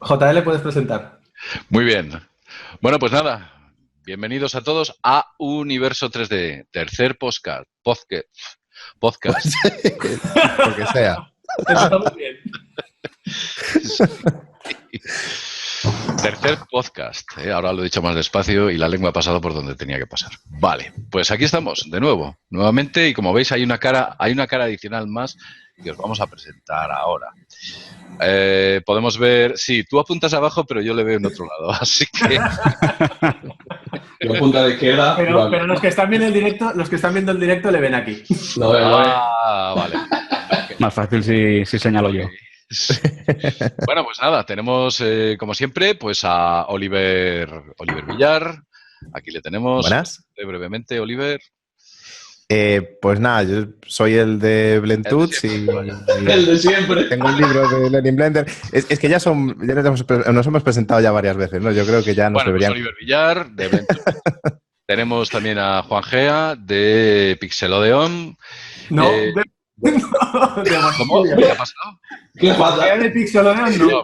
JL, puedes presentar. Muy bien. Bueno, pues nada. Bienvenidos a todos a Universo 3D, tercer podcast. Porque sea. Eso está muy bien. Tercer podcast. Ahora lo he dicho más despacio y la lengua ha pasado por donde tenía que pasar. Vale, pues aquí estamos, de nuevo, nuevamente, y como veis hay una cara adicional más que os vamos a presentar ahora. Podemos ver, sí, tú apuntas abajo, pero yo le veo en otro lado, así que... Yo apunto a la izquierda. Pero los que están viendo el directo, le ven aquí. Lo veo. Vale. Más fácil si señalo yo. Bueno, pues nada, tenemos, como siempre, pues a Oliver Villar. Aquí le tenemos. Buenas. Brevemente, Oliver. Pues nada, yo soy el de Blentuts y El de siempre. tengo un libro de Learning Blender. Es que ya nos hemos presentado ya varias veces, ¿no? Yo creo que ya nos deberían... Pues Oliver Villar, de Blentuts. Tenemos también a Juan Gea, de Pixelodeon. No, ¿Cómo? ¿Qué ha pasado? ¿Qué pasa? de Pixelodeon, no.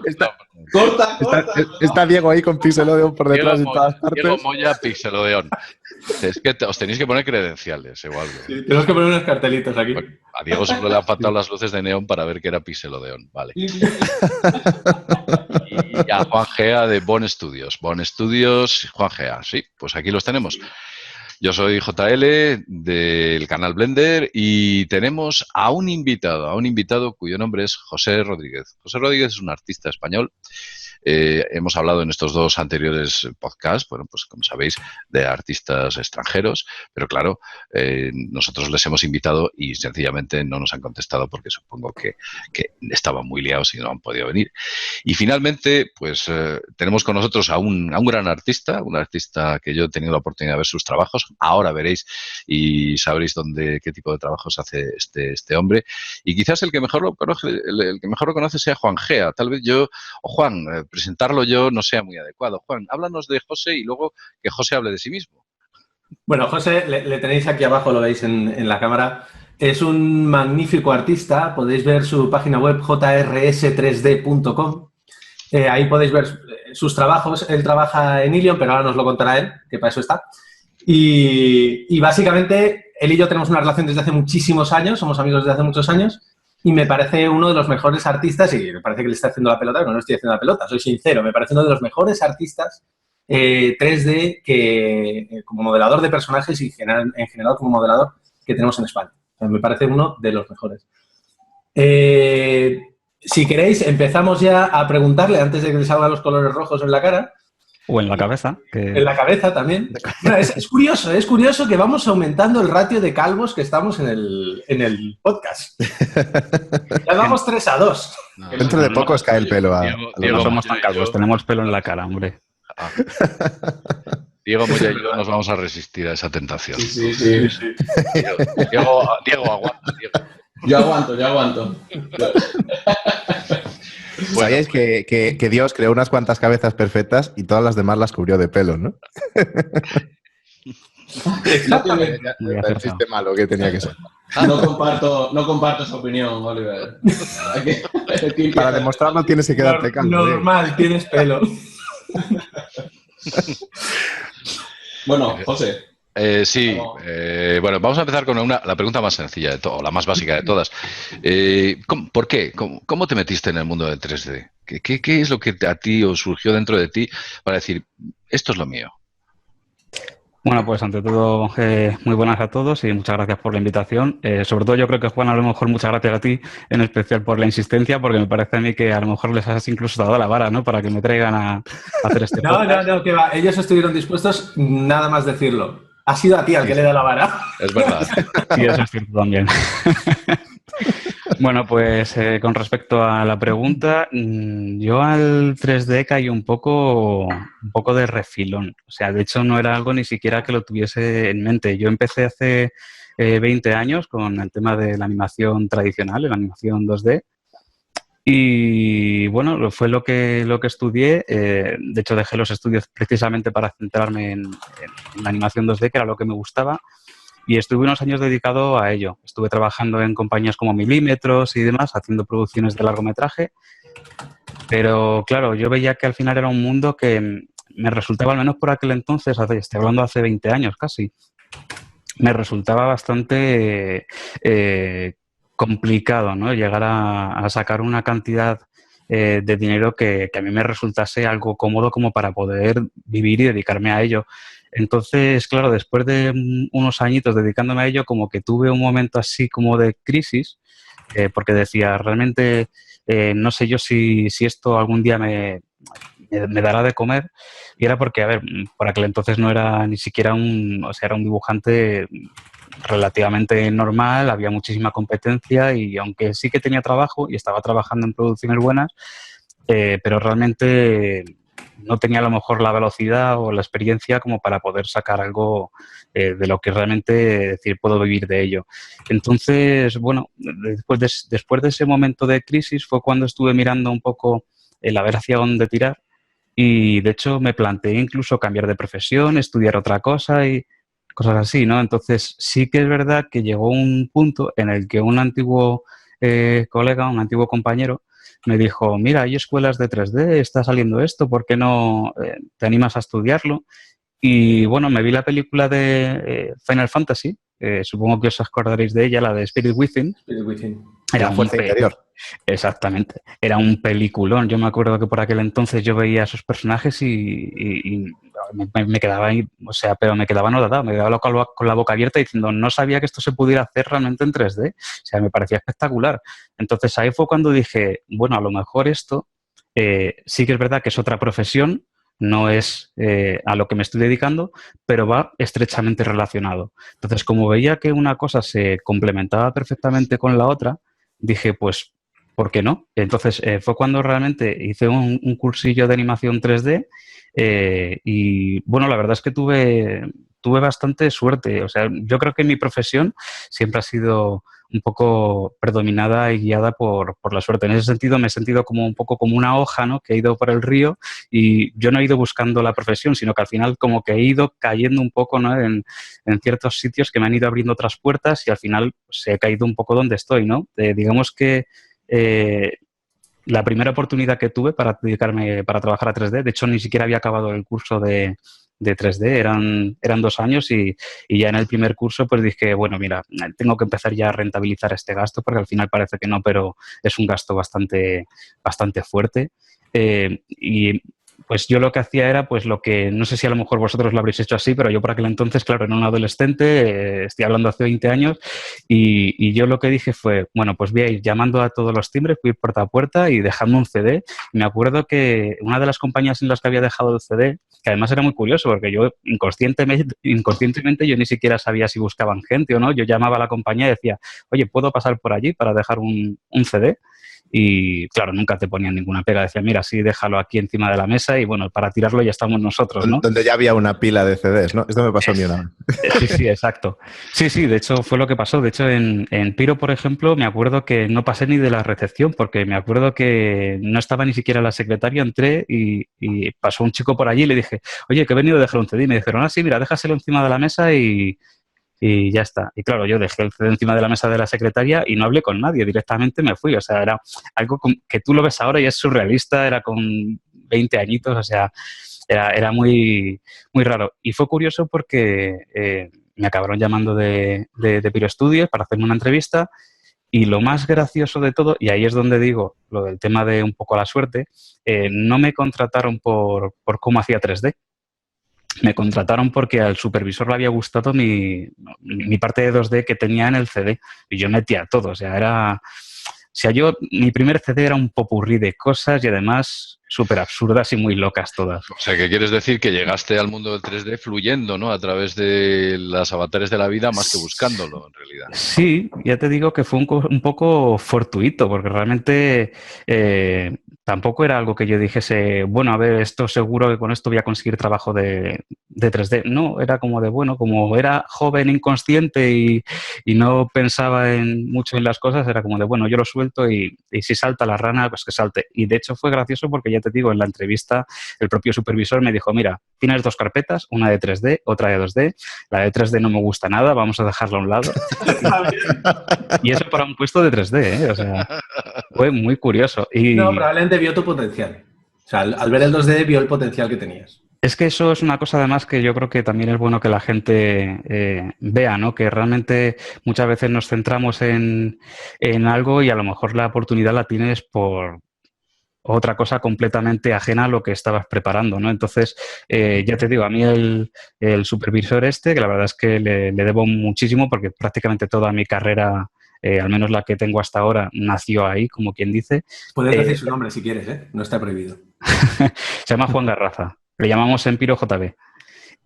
Corta. Está Diego ahí con Pixelodeon por detrás en todas Diego partes. Moya, Pixelodeon. Es que os tenéis que poner credenciales o algo. Sí, tenemos que poner unos cartelitos aquí. Bueno, a Diego solo le han faltado las luces de neón para ver que era Pixelodeon. Vale. Y a Juan Gea de Bon Studios. Bon Studios, Juan Gea. Sí, pues aquí los tenemos. Yo soy JL del canal Blender y tenemos a un invitado cuyo nombre es José Rodríguez. José Rodríguez es un artista español. Hemos hablado en estos dos anteriores podcasts, bueno, pues como sabéis, de artistas extranjeros, pero claro, nosotros les hemos invitado y sencillamente no nos han contestado porque supongo que estaban muy liados y no han podido venir. Y finalmente, pues tenemos con nosotros a un gran artista, un artista que yo he tenido la oportunidad de ver sus trabajos. Ahora veréis y sabréis qué tipo de trabajos hace este hombre. Y quizás el que mejor lo conoce sea Juan Gea. Tal vez yo, o Juan, presentarlo yo no sea muy adecuado. Juan, háblanos de José y luego que José hable de sí mismo. Bueno, José, le tenéis aquí abajo, lo veis en la cámara. Es un magnífico artista. Podéis ver su página web jrs3d.com. Ahí podéis ver sus trabajos. Él trabaja en Ilion, pero ahora nos lo contará él, que para eso está. Y básicamente, él y yo tenemos una relación desde hace muchísimos años. Somos amigos desde hace muchos años. Y me parece uno de los mejores artistas, y me parece que le está haciendo la pelota, no estoy haciendo la pelota, soy sincero, me parece uno de los mejores artistas 3D que como modelador de personajes y en general como modelador que tenemos en España. O sea, me parece uno de los mejores. Si queréis, empezamos ya a preguntarle, antes de que le salgan los colores rojos en la cara. O en la cabeza. En la cabeza también. Bueno, es curioso que vamos aumentando el ratio de calvos que estamos en el podcast. Ya vamos 3-2. No, Dentro de poco os cae el pelo. No somos tan calvos, tenemos pelo en la cara, hombre. Diego Moya y yo nos vamos a resistir a esa tentación. Sí. Diego, aguanta. Diego. Yo aguanto. Sabíais que Dios creó unas cuantas cabezas perfectas y todas las demás las cubrió de pelo, ¿no? Exactamente. El chiste malo que tenía que ser. No comparto esa opinión, Oliver. Para demostrarlo tienes que quedarte calvo. Normal, tienes pelo. Bueno, José. Sí, bueno, vamos a empezar con la pregunta más sencilla de todo, la más básica de todas. ¿Por qué? ¿Cómo te metiste en el mundo del 3D? ¿Qué es lo que a ti os surgió dentro de ti para decir, esto es lo mío? Bueno, pues ante todo, muy buenas a todos y muchas gracias por la invitación. Sobre todo yo creo que, Juan, a lo mejor muchas gracias a ti, en especial por la insistencia, porque me parece a mí que a lo mejor les has incluso dado la vara, ¿no? Para que me traigan a hacer este podcast. No, que va. Ellos estuvieron dispuestos, nada más decirlo. Ha sido a ti al que le da la vara. Es verdad. Sí, eso es cierto también. Bueno, pues con respecto a la pregunta, yo al 3D caí un poco de refilón. O sea, de hecho no era algo ni siquiera que lo tuviese en mente. Yo empecé hace 20 años con el tema de la animación tradicional, la animación 2D. Y bueno, fue lo que estudié. De hecho, dejé los estudios precisamente para centrarme en la animación 2D, que era lo que me gustaba. Y estuve unos años dedicado a ello. Estuve trabajando en compañías como Milímetros y demás, haciendo producciones de largometraje. Pero claro, yo veía que al final era un mundo que me resultaba, al menos por aquel entonces, estoy hablando hace 20 años casi, me resultaba bastante complicado, ¿no? Llegar a sacar una cantidad de dinero que a mí me resultase algo cómodo como para poder vivir y dedicarme a ello. Entonces, claro, después de unos añitos dedicándome a ello, como que tuve un momento así como de crisis, porque decía, realmente no sé yo si esto algún día me dará de comer. Y era porque, a ver, por aquel entonces no era ni siquiera o sea, era un dibujante relativamente normal, había muchísima competencia y aunque sí que tenía trabajo y estaba trabajando en producciones buenas, pero realmente no tenía a lo mejor la velocidad o la experiencia como para poder sacar algo de lo que realmente decir puedo vivir de ello. Entonces, bueno, después de ese momento de crisis fue cuando estuve mirando un poco el a ver hacia dónde tirar y de hecho me planteé incluso cambiar de profesión, estudiar otra cosa y cosas así, ¿no? Entonces sí que es verdad que llegó un punto en el que un antiguo colega, un antiguo compañero, me dijo, mira, hay escuelas de 3D, está saliendo esto, ¿por qué no te animas a estudiarlo? Y bueno, me vi la película de Final Fantasy, supongo que os acordaréis de ella, la de Spirit Within. Spirit Within. Era La fuerza interior. Exactamente. Era un peliculón. Yo me acuerdo que por aquel entonces yo veía a esos personajes y me quedaba ahí, o sea, pero me quedaba anodado, me quedaba con la boca abierta diciendo, no sabía que esto se pudiera hacer realmente en 3D. O sea, me parecía espectacular. Entonces ahí fue cuando dije, bueno, a lo mejor esto sí que es verdad que es otra profesión, no es a lo que me estoy dedicando, pero va estrechamente relacionado. Entonces, como veía que una cosa se complementaba perfectamente con la otra, dije, pues, ¿por qué no? Entonces, fue cuando realmente hice un cursillo de animación 3D y, bueno, la verdad es que tuve bastante suerte. O sea, yo creo que mi profesión siempre ha sido un poco predominada y guiada por la suerte. En ese sentido, me he sentido como un poco como una hoja, ¿no? Que he ido por el río y yo no he ido buscando la profesión, sino que al final como que he ido cayendo un poco, ¿no? En ciertos sitios que me han ido abriendo otras puertas y al final pues, he caído un poco donde estoy, ¿no? Digamos que la primera oportunidad que tuve para dedicarme, para trabajar a 3D, de hecho ni siquiera había acabado el curso de 3D, eran 2 años y ya en el primer curso pues dije, bueno, mira, tengo que empezar ya a rentabilizar este gasto porque al final parece que no, pero es un gasto bastante fuerte. Y pues yo lo que hacía era pues lo que, no sé si a lo mejor vosotros lo habréis hecho así, pero yo por aquel entonces, claro, era un adolescente, estoy hablando hace 20 años, y yo lo que dije fue, bueno, pues voy a ir llamando a todos los timbres, voy a ir puerta a puerta y dejando un CD. Me acuerdo que una de las compañías en las que había dejado el CD, que además era muy curioso porque yo inconscientemente yo ni siquiera sabía si buscaban gente o no, yo llamaba a la compañía y decía, oye, ¿puedo pasar por allí para dejar un CD? Y claro, nunca te ponían ninguna pega. Decía, mira, sí, déjalo aquí encima de la mesa y bueno, para tirarlo ya estamos nosotros, ¿no? Donde ya había una pila de CDs, ¿no? Esto me pasó a mí una vez. Sí, exacto. Sí, de hecho fue lo que pasó. De hecho, en Piro, por ejemplo, me acuerdo que no pasé ni de la recepción porque me acuerdo que no estaba ni siquiera la secretaria, entré y pasó un chico por allí y le dije, oye, que he venido a dejar un CD. Y me dijeron, sí, mira, déjaselo encima de la mesa y ya está. Y claro, yo dejé el CD encima de la mesa de la secretaria y no hablé con nadie, directamente me fui. O sea, era algo que tú lo ves ahora y es surrealista, era con 20 añitos, o sea, era muy, muy raro. Y fue curioso porque me acabaron llamando de Piro Studios para hacerme una entrevista y lo más gracioso de todo, y ahí es donde digo lo del tema de un poco la suerte, no me contrataron por cómo hacía 3D. Me contrataron porque al supervisor le había gustado mi parte de 2D que tenía en el CD y yo metía todo, o sea, mi primer CD era un popurrí de cosas y además súper absurdas y muy locas todas. O sea, ¿qué quieres decir? Que llegaste al mundo del 3D fluyendo, ¿no? A través de las avatares de la vida más que buscándolo, en realidad. Sí, ya te digo que fue un poco fortuito, porque realmente tampoco era algo que yo dijese, bueno, a ver, esto seguro que con esto voy a conseguir trabajo de de 3D. No, era como de, bueno, como era joven, inconsciente y no pensaba mucho en las cosas, era como de, bueno, yo lo suelto y si salta la rana, pues que salte. Y de hecho fue gracioso porque ya te digo, en la entrevista el propio supervisor me dijo, mira, tienes 2 carpetas, una de 3D, otra de 2D. La de 3D no me gusta nada, vamos a dejarla a un lado. Y eso para un puesto de 3D, ¿eh? O sea, fue muy curioso. Y No, probablemente vio tu potencial. O sea, al ver el 2D vio el potencial que tenías. es que eso es una cosa además que yo creo que también es bueno que la gente vea, ¿no? Que realmente muchas veces nos centramos en algo y a lo mejor la oportunidad la tienes por otra cosa completamente ajena a lo que estabas preparando, ¿no? Entonces, ya te digo, a mí el supervisor que la verdad es que le debo muchísimo porque prácticamente toda mi carrera, al menos la que tengo hasta ahora, nació ahí, como quien dice. Puedes decir su nombre si quieres, ¿eh? No está prohibido. Se llama Juan Garraza. Le llamamos Empiro JB.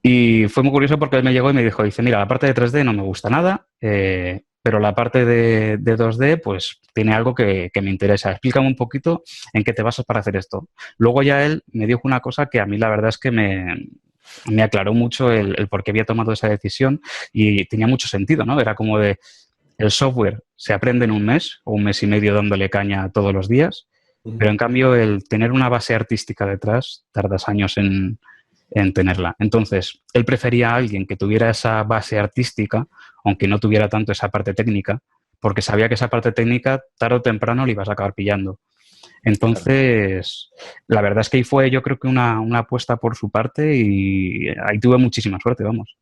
Y fue muy curioso porque él me llegó y me dice, mira, la parte de 3D no me gusta nada, pero la parte de 2D, pues tiene algo que me interesa. Explícame un poquito en qué te basas para hacer esto. Luego ya él me dijo una cosa que a mí la verdad es que me aclaró mucho el por qué había tomado esa decisión y tenía mucho sentido, ¿no? Era como de, el software se aprende en un mes o un mes y medio dándole caña todos los días, pero en cambio el tener una base artística detrás tardas años en tenerla. Entonces, él prefería a alguien que tuviera esa base artística, aunque no tuviera tanto esa parte técnica, porque sabía que esa parte técnica tarde o temprano le ibas a acabar pillando. Entonces, la verdad es que ahí fue yo creo que una apuesta por su parte y ahí tuve muchísima suerte, vamos.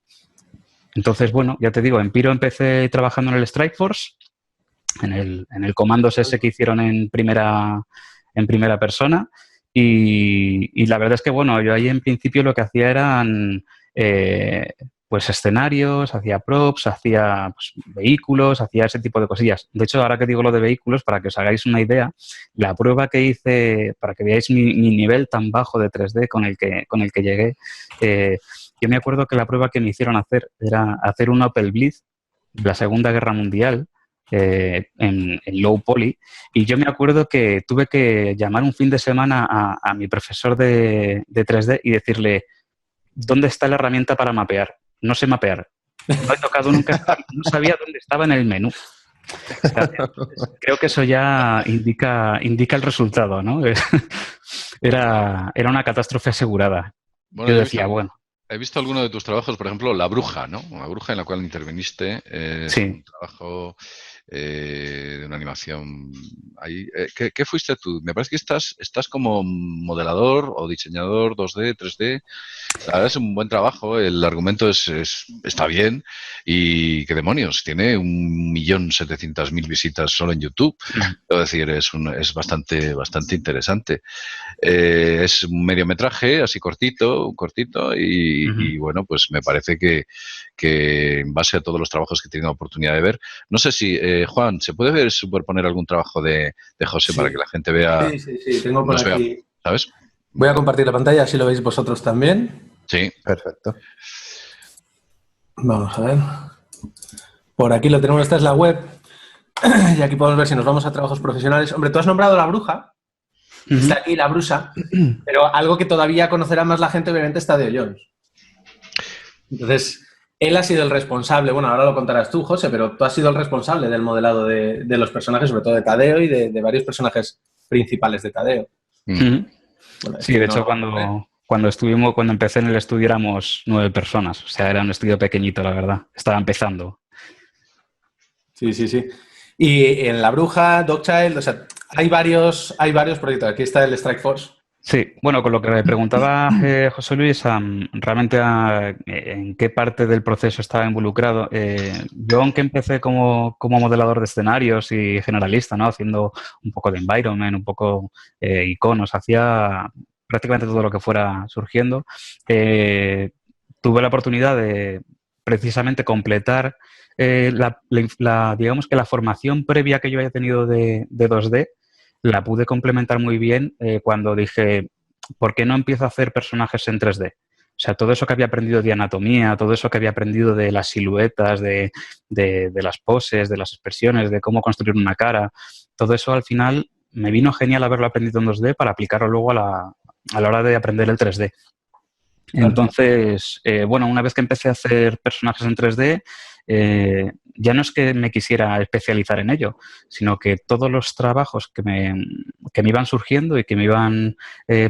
Entonces, bueno, ya te digo, en Piro empecé trabajando en el Strikeforce, en el Comandos ese que hicieron en primera persona. Y la verdad es que, bueno, yo ahí en principio lo que hacía eran pues escenarios, hacía props, hacía pues, vehículos, hacía ese tipo de cosillas. De hecho, ahora que digo lo de vehículos, para que os hagáis una idea, la prueba que hice, para que veáis mi nivel tan bajo de 3D con el que llegué, yo me acuerdo que la prueba que me hicieron hacer era hacer un Opel Blitz de la Segunda Guerra Mundial, en low poly, y yo me acuerdo que tuve que llamar un fin de semana a mi profesor de 3D y decirle, ¿dónde está la herramienta para mapear? No sé mapear. No he tocado nunca, no sabía dónde estaba en el menú. O sea, creo que eso ya indica el resultado, ¿no? Era una catástrofe asegurada. Bueno, Yo decía, bueno. He visto alguno de tus trabajos, por ejemplo, La Bruja, ¿no? La Bruja en la cual interviniste. Es Sí. un trabajo de una animación ahí. ¿Qué fuiste tú? Me parece que estás como modelador o diseñador 2D, 3D. La verdad es un buen trabajo, el argumento está bien y qué demonios, tiene 1.700.000 visitas solo en YouTube. Es decir, es bastante interesante. Es un mediometraje así cortito y bueno, pues me parece que en base a todos los trabajos que he tenido la oportunidad de ver, no sé si, Juan, ¿se puede superponer algún trabajo de José para que la gente vea? Sí, tengo por aquí. Vea, ¿sabes? Voy a compartir la pantalla, así lo veis vosotros también. Sí. Perfecto. Vamos a ver. Por aquí lo tenemos, esta es la web. Y aquí podemos ver si nos vamos a trabajos profesionales. Hombre, tú has nombrado La Bruja. Está aquí La Brusa. Pero algo que todavía conocerá más la gente, obviamente, está de Jones. Entonces, él ha sido el responsable. Bueno, ahora lo contarás tú, José, pero tú has sido el responsable del modelado de los personajes, sobre todo de Tadeo y de varios personajes principales de Tadeo. Bueno, sí, de hecho, cuando empecé en el estudio éramos 9 personas. O sea, era un estudio pequeñito, la verdad. Estaba empezando. Sí. Y en La Bruja, Dogchild, o sea, hay varios proyectos. Aquí está el Strikeforce. Sí, bueno, con lo que me preguntaba José Luis, realmente en qué parte del proceso estaba involucrado. Yo, aunque empecé como modelador de escenarios y generalista, ¿no? Haciendo un poco de environment, un poco iconos, hacía prácticamente todo lo que fuera surgiendo. Tuve la oportunidad de precisamente completar digamos que la formación previa que yo había tenido de 2D, la pude complementar muy bien cuando dije, ¿por qué no empiezo a hacer personajes en 3D? O sea, todo eso que había aprendido de anatomía, todo eso que había aprendido de las siluetas, de las poses, de las expresiones, de cómo construir una cara, todo eso al final me vino genial haberlo aprendido en 2D para aplicarlo luego a la hora de aprender el 3D. Entonces, bueno, una vez que empecé a hacer personajes en 3D, ya no es que me quisiera especializar en ello, sino que todos los trabajos que me iban surgiendo y que me iban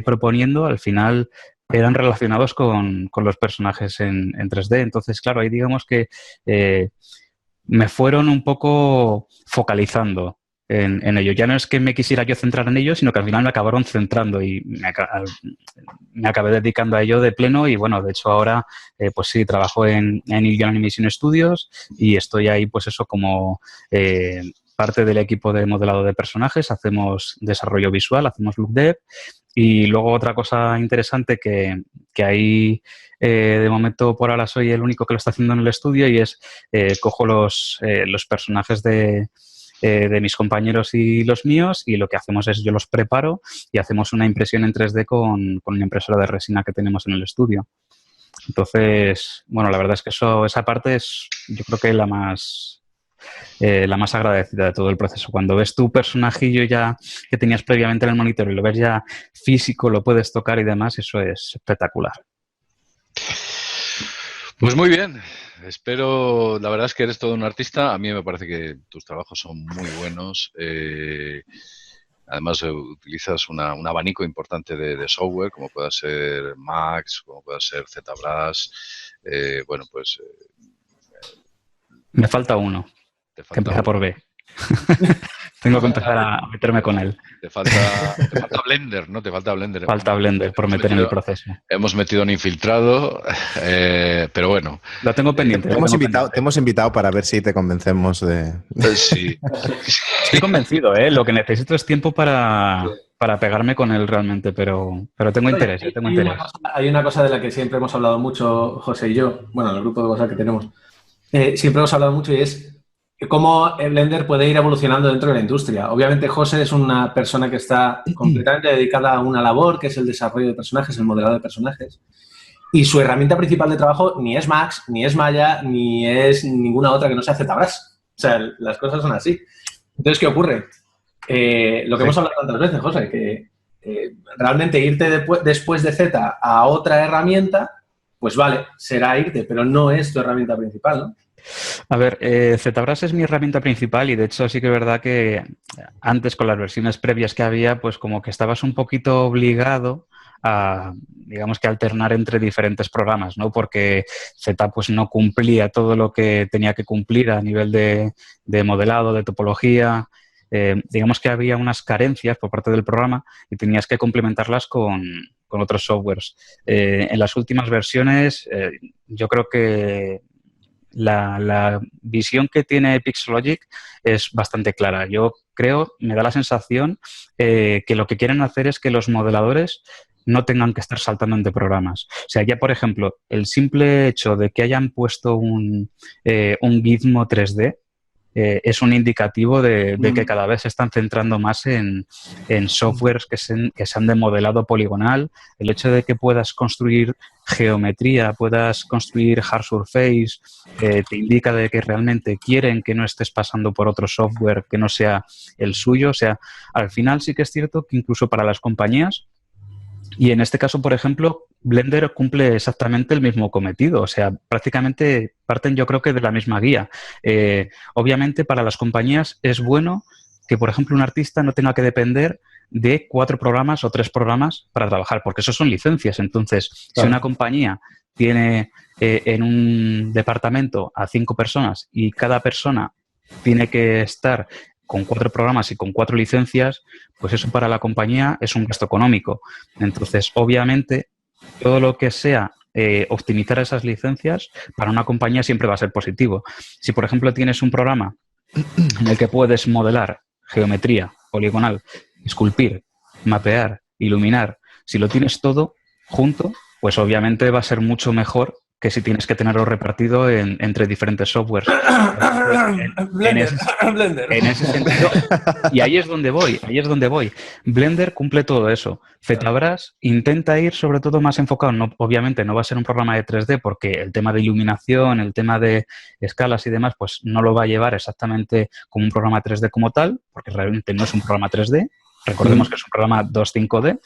proponiendo, al final eran relacionados con los personajes en 3D. Entonces, claro, ahí digamos que me fueron un poco focalizando en ello. Ya no es que me quisiera yo centrar en ello, sino que al final me acabaron centrando y me acabé dedicando a ello de pleno. Y bueno, de hecho ahora, pues sí, trabajo en Ilion Animation Studios y estoy ahí, pues eso, como parte del equipo de modelado de personajes. Hacemos desarrollo visual, hacemos look dev. Y luego otra cosa interesante que ahí, de momento por ahora soy el único que lo está haciendo en el estudio, y es cojo los personajes de mis compañeros y los míos, y lo que hacemos es yo los preparo y hacemos una impresión en 3D con una impresora de resina que tenemos en el estudio. Entonces, bueno, la verdad es que esa parte es, yo creo que la más agradecida de todo el proceso. Cuando ves tu personajillo ya que tenías previamente en el monitor y lo ves ya físico, lo puedes tocar y demás, eso es espectacular. Pues muy bien. Espero, la verdad es que eres todo un artista. A mí me parece que tus trabajos son muy buenos. Además, utilizas un abanico importante de software, como pueda ser Max, como pueda ser ZBrush. Bueno, pues... me falta uno, que empieza por B. Tengo que empezar a meterme con él. Te falta Blender, ¿no? Te falta Blender. Falta Blender por meter en el proceso. Hemos metido un infiltrado, pero bueno. Lo tengo pendiente. Te hemos invitado para ver si te convencemos de... Sí. Estoy convencido, ¿eh? Lo que necesito es tiempo para pegarme con él realmente, pero tengo interés. Hay una cosa de la que siempre hemos hablado mucho, José y yo, bueno, en el grupo de WhatsApp que tenemos, siempre hemos hablado mucho, y es cómo Blender puede ir evolucionando dentro de la industria. Obviamente, José es una persona que está completamente dedicada a una labor, que es el desarrollo de personajes, el modelado de personajes. Y su herramienta principal de trabajo ni es Max, ni es Maya, ni es ninguna otra que no sea ZBrush. O sea, las cosas son así. Entonces, ¿qué ocurre? Lo que hemos hablado tantas veces, José, que realmente irte después de Z a otra herramienta, pues vale, será irte, pero no es tu herramienta principal, ¿no? A ver, ZBrush es mi herramienta principal, y de hecho sí que es verdad que antes, con las versiones previas que había, pues como que estabas un poquito obligado a, digamos, que alternar entre diferentes programas, ¿no? Porque Z pues no cumplía todo lo que tenía que cumplir a nivel de modelado, de topología. Digamos que había unas carencias por parte del programa y tenías que complementarlas con otros softwares. En las últimas versiones, yo creo que la visión que tiene Pixologic es bastante clara. Yo creo, me da la sensación que lo que quieren hacer es que los modeladores no tengan que estar saltando entre programas. O sea, ya, por ejemplo, el simple hecho de que hayan puesto un Gizmo 3D es un indicativo de que cada vez se están centrando más en softwares que sean de modelado poligonal. El hecho de que puedas construir geometría, puedas construir hard surface, te indica de que realmente quieren que no estés pasando por otro software que no sea el suyo. O sea, al final sí que es cierto que incluso para las compañías, y en este caso, por ejemplo, Blender cumple exactamente el mismo cometido. O sea, prácticamente parten, yo creo, que de la misma guía. Obviamente, para las compañías es bueno que, por ejemplo, un artista no tenga que depender de 4 programas o 3 programas para trabajar, porque eso son licencias. Entonces, claro, si una compañía tiene en un departamento a 5 personas y cada persona tiene que estar con 4 programas y con 4 licencias, pues eso para la compañía es un gasto económico. Entonces, obviamente, todo lo que sea optimizar esas licencias, para una compañía siempre va a ser positivo. Si, por ejemplo, tienes un programa en el que puedes modelar geometría poligonal, esculpir, mapear, iluminar, si lo tienes todo junto, pues obviamente va a ser mucho mejor que si tienes que tenerlo repartido entre diferentes softwares. Blender. En ese sentido, y ahí es donde voy. Blender cumple todo eso. ZBrush intenta ir sobre todo más enfocado. No, obviamente no va a ser un programa de 3D, porque el tema de iluminación, el tema de escalas y demás, pues no lo va a llevar exactamente como un programa 3D como tal, porque realmente no es un programa 3D. Recordemos que es un programa 2.5D.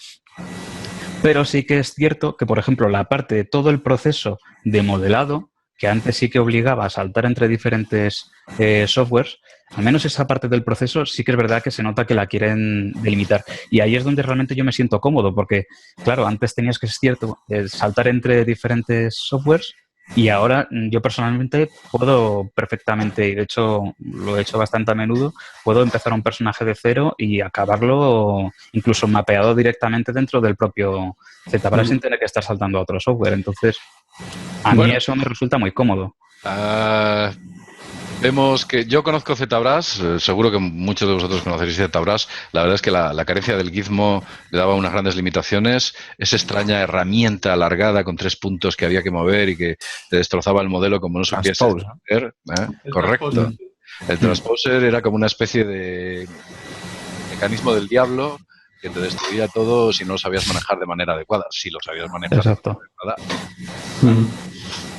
Pero sí que es cierto que, por ejemplo, la parte de todo el proceso de modelado, que antes sí que obligaba a saltar entre diferentes softwares, al menos esa parte del proceso sí que es verdad que se nota que la quieren delimitar. Y ahí es donde realmente yo me siento cómodo, porque, claro, antes tenías que, es cierto, saltar entre diferentes softwares y ahora yo personalmente puedo perfectamente, y de hecho lo he hecho bastante a menudo, puedo empezar un personaje de cero y acabarlo incluso mapeado directamente dentro del propio ZBrush sin tener que estar saltando a otro software. Entonces, a mí eso me resulta muy cómodo. Vemos que yo conozco ZBrush, seguro que muchos de vosotros conoceréis ZBrush. La verdad es que la carencia del gizmo le daba unas grandes limitaciones. Esa extraña herramienta alargada con 3 puntos que había que mover y que te destrozaba el modelo como no supiese hacer. Correcto. El transposer era como una especie de mecanismo del diablo que te destruía todo si no lo sabías manejar de manera adecuada. Si lo sabías manejar de manera adecuada.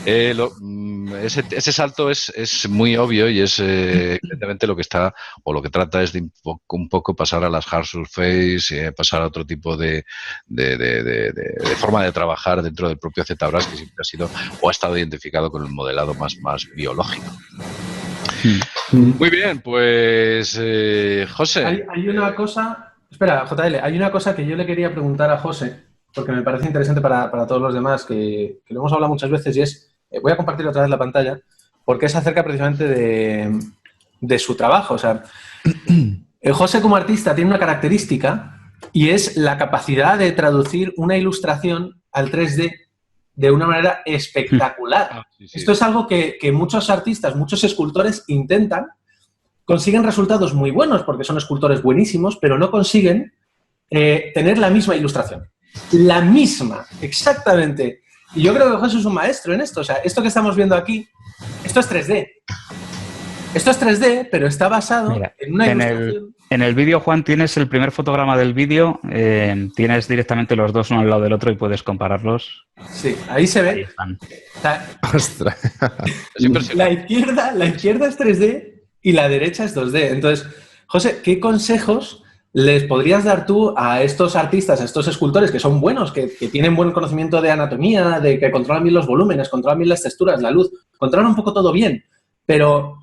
Ese salto es muy obvio y es evidentemente lo que está o lo que trata es de un poco pasar a las hard surface, pasar a otro tipo de forma de trabajar dentro del propio ZBrush, que siempre ha sido o ha estado identificado con el modelado más biológico. Muy bien, pues José. Hay una cosa, espera, JL, hay una cosa que yo le quería preguntar a José, porque me parece interesante para todos los demás, que lo hemos hablado muchas veces, y es, voy a compartir otra vez la pantalla, porque es acerca precisamente de su trabajo. O sea, José como artista tiene una característica y es la capacidad de traducir una ilustración al 3D de una manera espectacular. Sí. Esto es algo que muchos artistas, muchos escultores intentan, consiguen resultados muy buenos porque son escultores buenísimos, pero no consiguen tener la misma ilustración. La misma, exactamente. Y yo creo que José es un maestro en esto. O sea, esto que estamos viendo aquí, esto es 3D. Esto es 3D, pero está basado en una ilustración. En el vídeo, Juan, tienes el primer fotograma del vídeo, tienes directamente los dos uno al lado del otro y puedes compararlos. Sí, ahí se ve. Ahí están. ¡Ostras! Es impresionante. La izquierda es 3D y la derecha es 2D. Entonces, José, ¿qué consejos les podrías dar tú a estos artistas, a estos escultores que son buenos, que tienen buen conocimiento de anatomía, de que controlan bien los volúmenes, controlan bien las texturas, la luz, controlan un poco todo bien, pero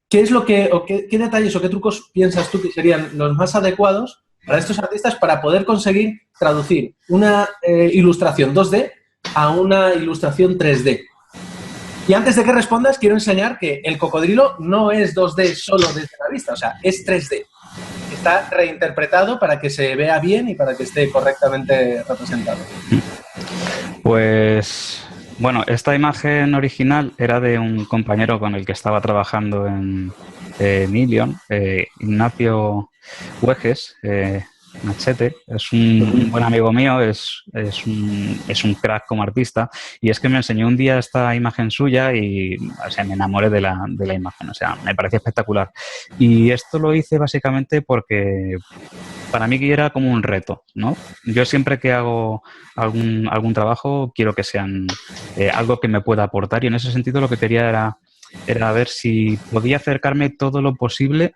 ¿qué es lo que, o qué detalles o qué trucos piensas tú que serían los más adecuados para estos artistas para poder conseguir traducir una ilustración 2D a una ilustración 3D? Y antes de que respondas, quiero enseñar que el cocodrilo no es 2D solo desde la vista, o sea, es 3D. Está reinterpretado para que se vea bien y para que esté correctamente representado. Pues, bueno, esta imagen original era de un compañero con el que estaba trabajando en Ilion, Ignacio Huejes, Machete. Es un buen amigo mío, es un crack como artista, y es que me enseñó un día esta imagen suya y, o sea, me enamoré de la imagen, o sea, me parecía espectacular. Y esto lo hice básicamente porque para mí era como un reto, ¿no? Yo siempre que hago algún trabajo quiero que sean algo que me pueda aportar, y en ese sentido lo que quería era ver si podía acercarme todo lo posible,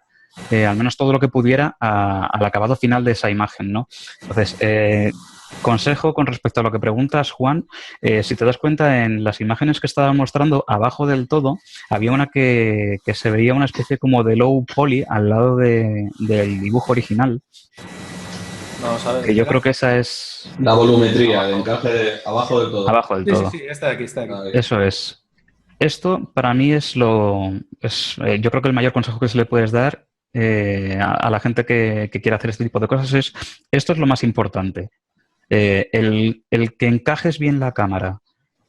al menos todo lo que pudiera, al acabado final de esa imagen, ¿no? Entonces, consejo con respecto a lo que preguntas, Juan, si te das cuenta, en las imágenes que estaba mostrando, abajo del todo, había una que se veía una especie como de low poly al lado del dibujo original. Vamos a ver. Que yo creo que esa es... La volumetría, el encaje abajo del todo. Abajo del todo. Sí, está aquí. Eso es. Esto, para mí, yo creo que el mayor consejo que se le puedes dar a la gente que quiere hacer este tipo de cosas esto es lo más importante. El que encajes bien la cámara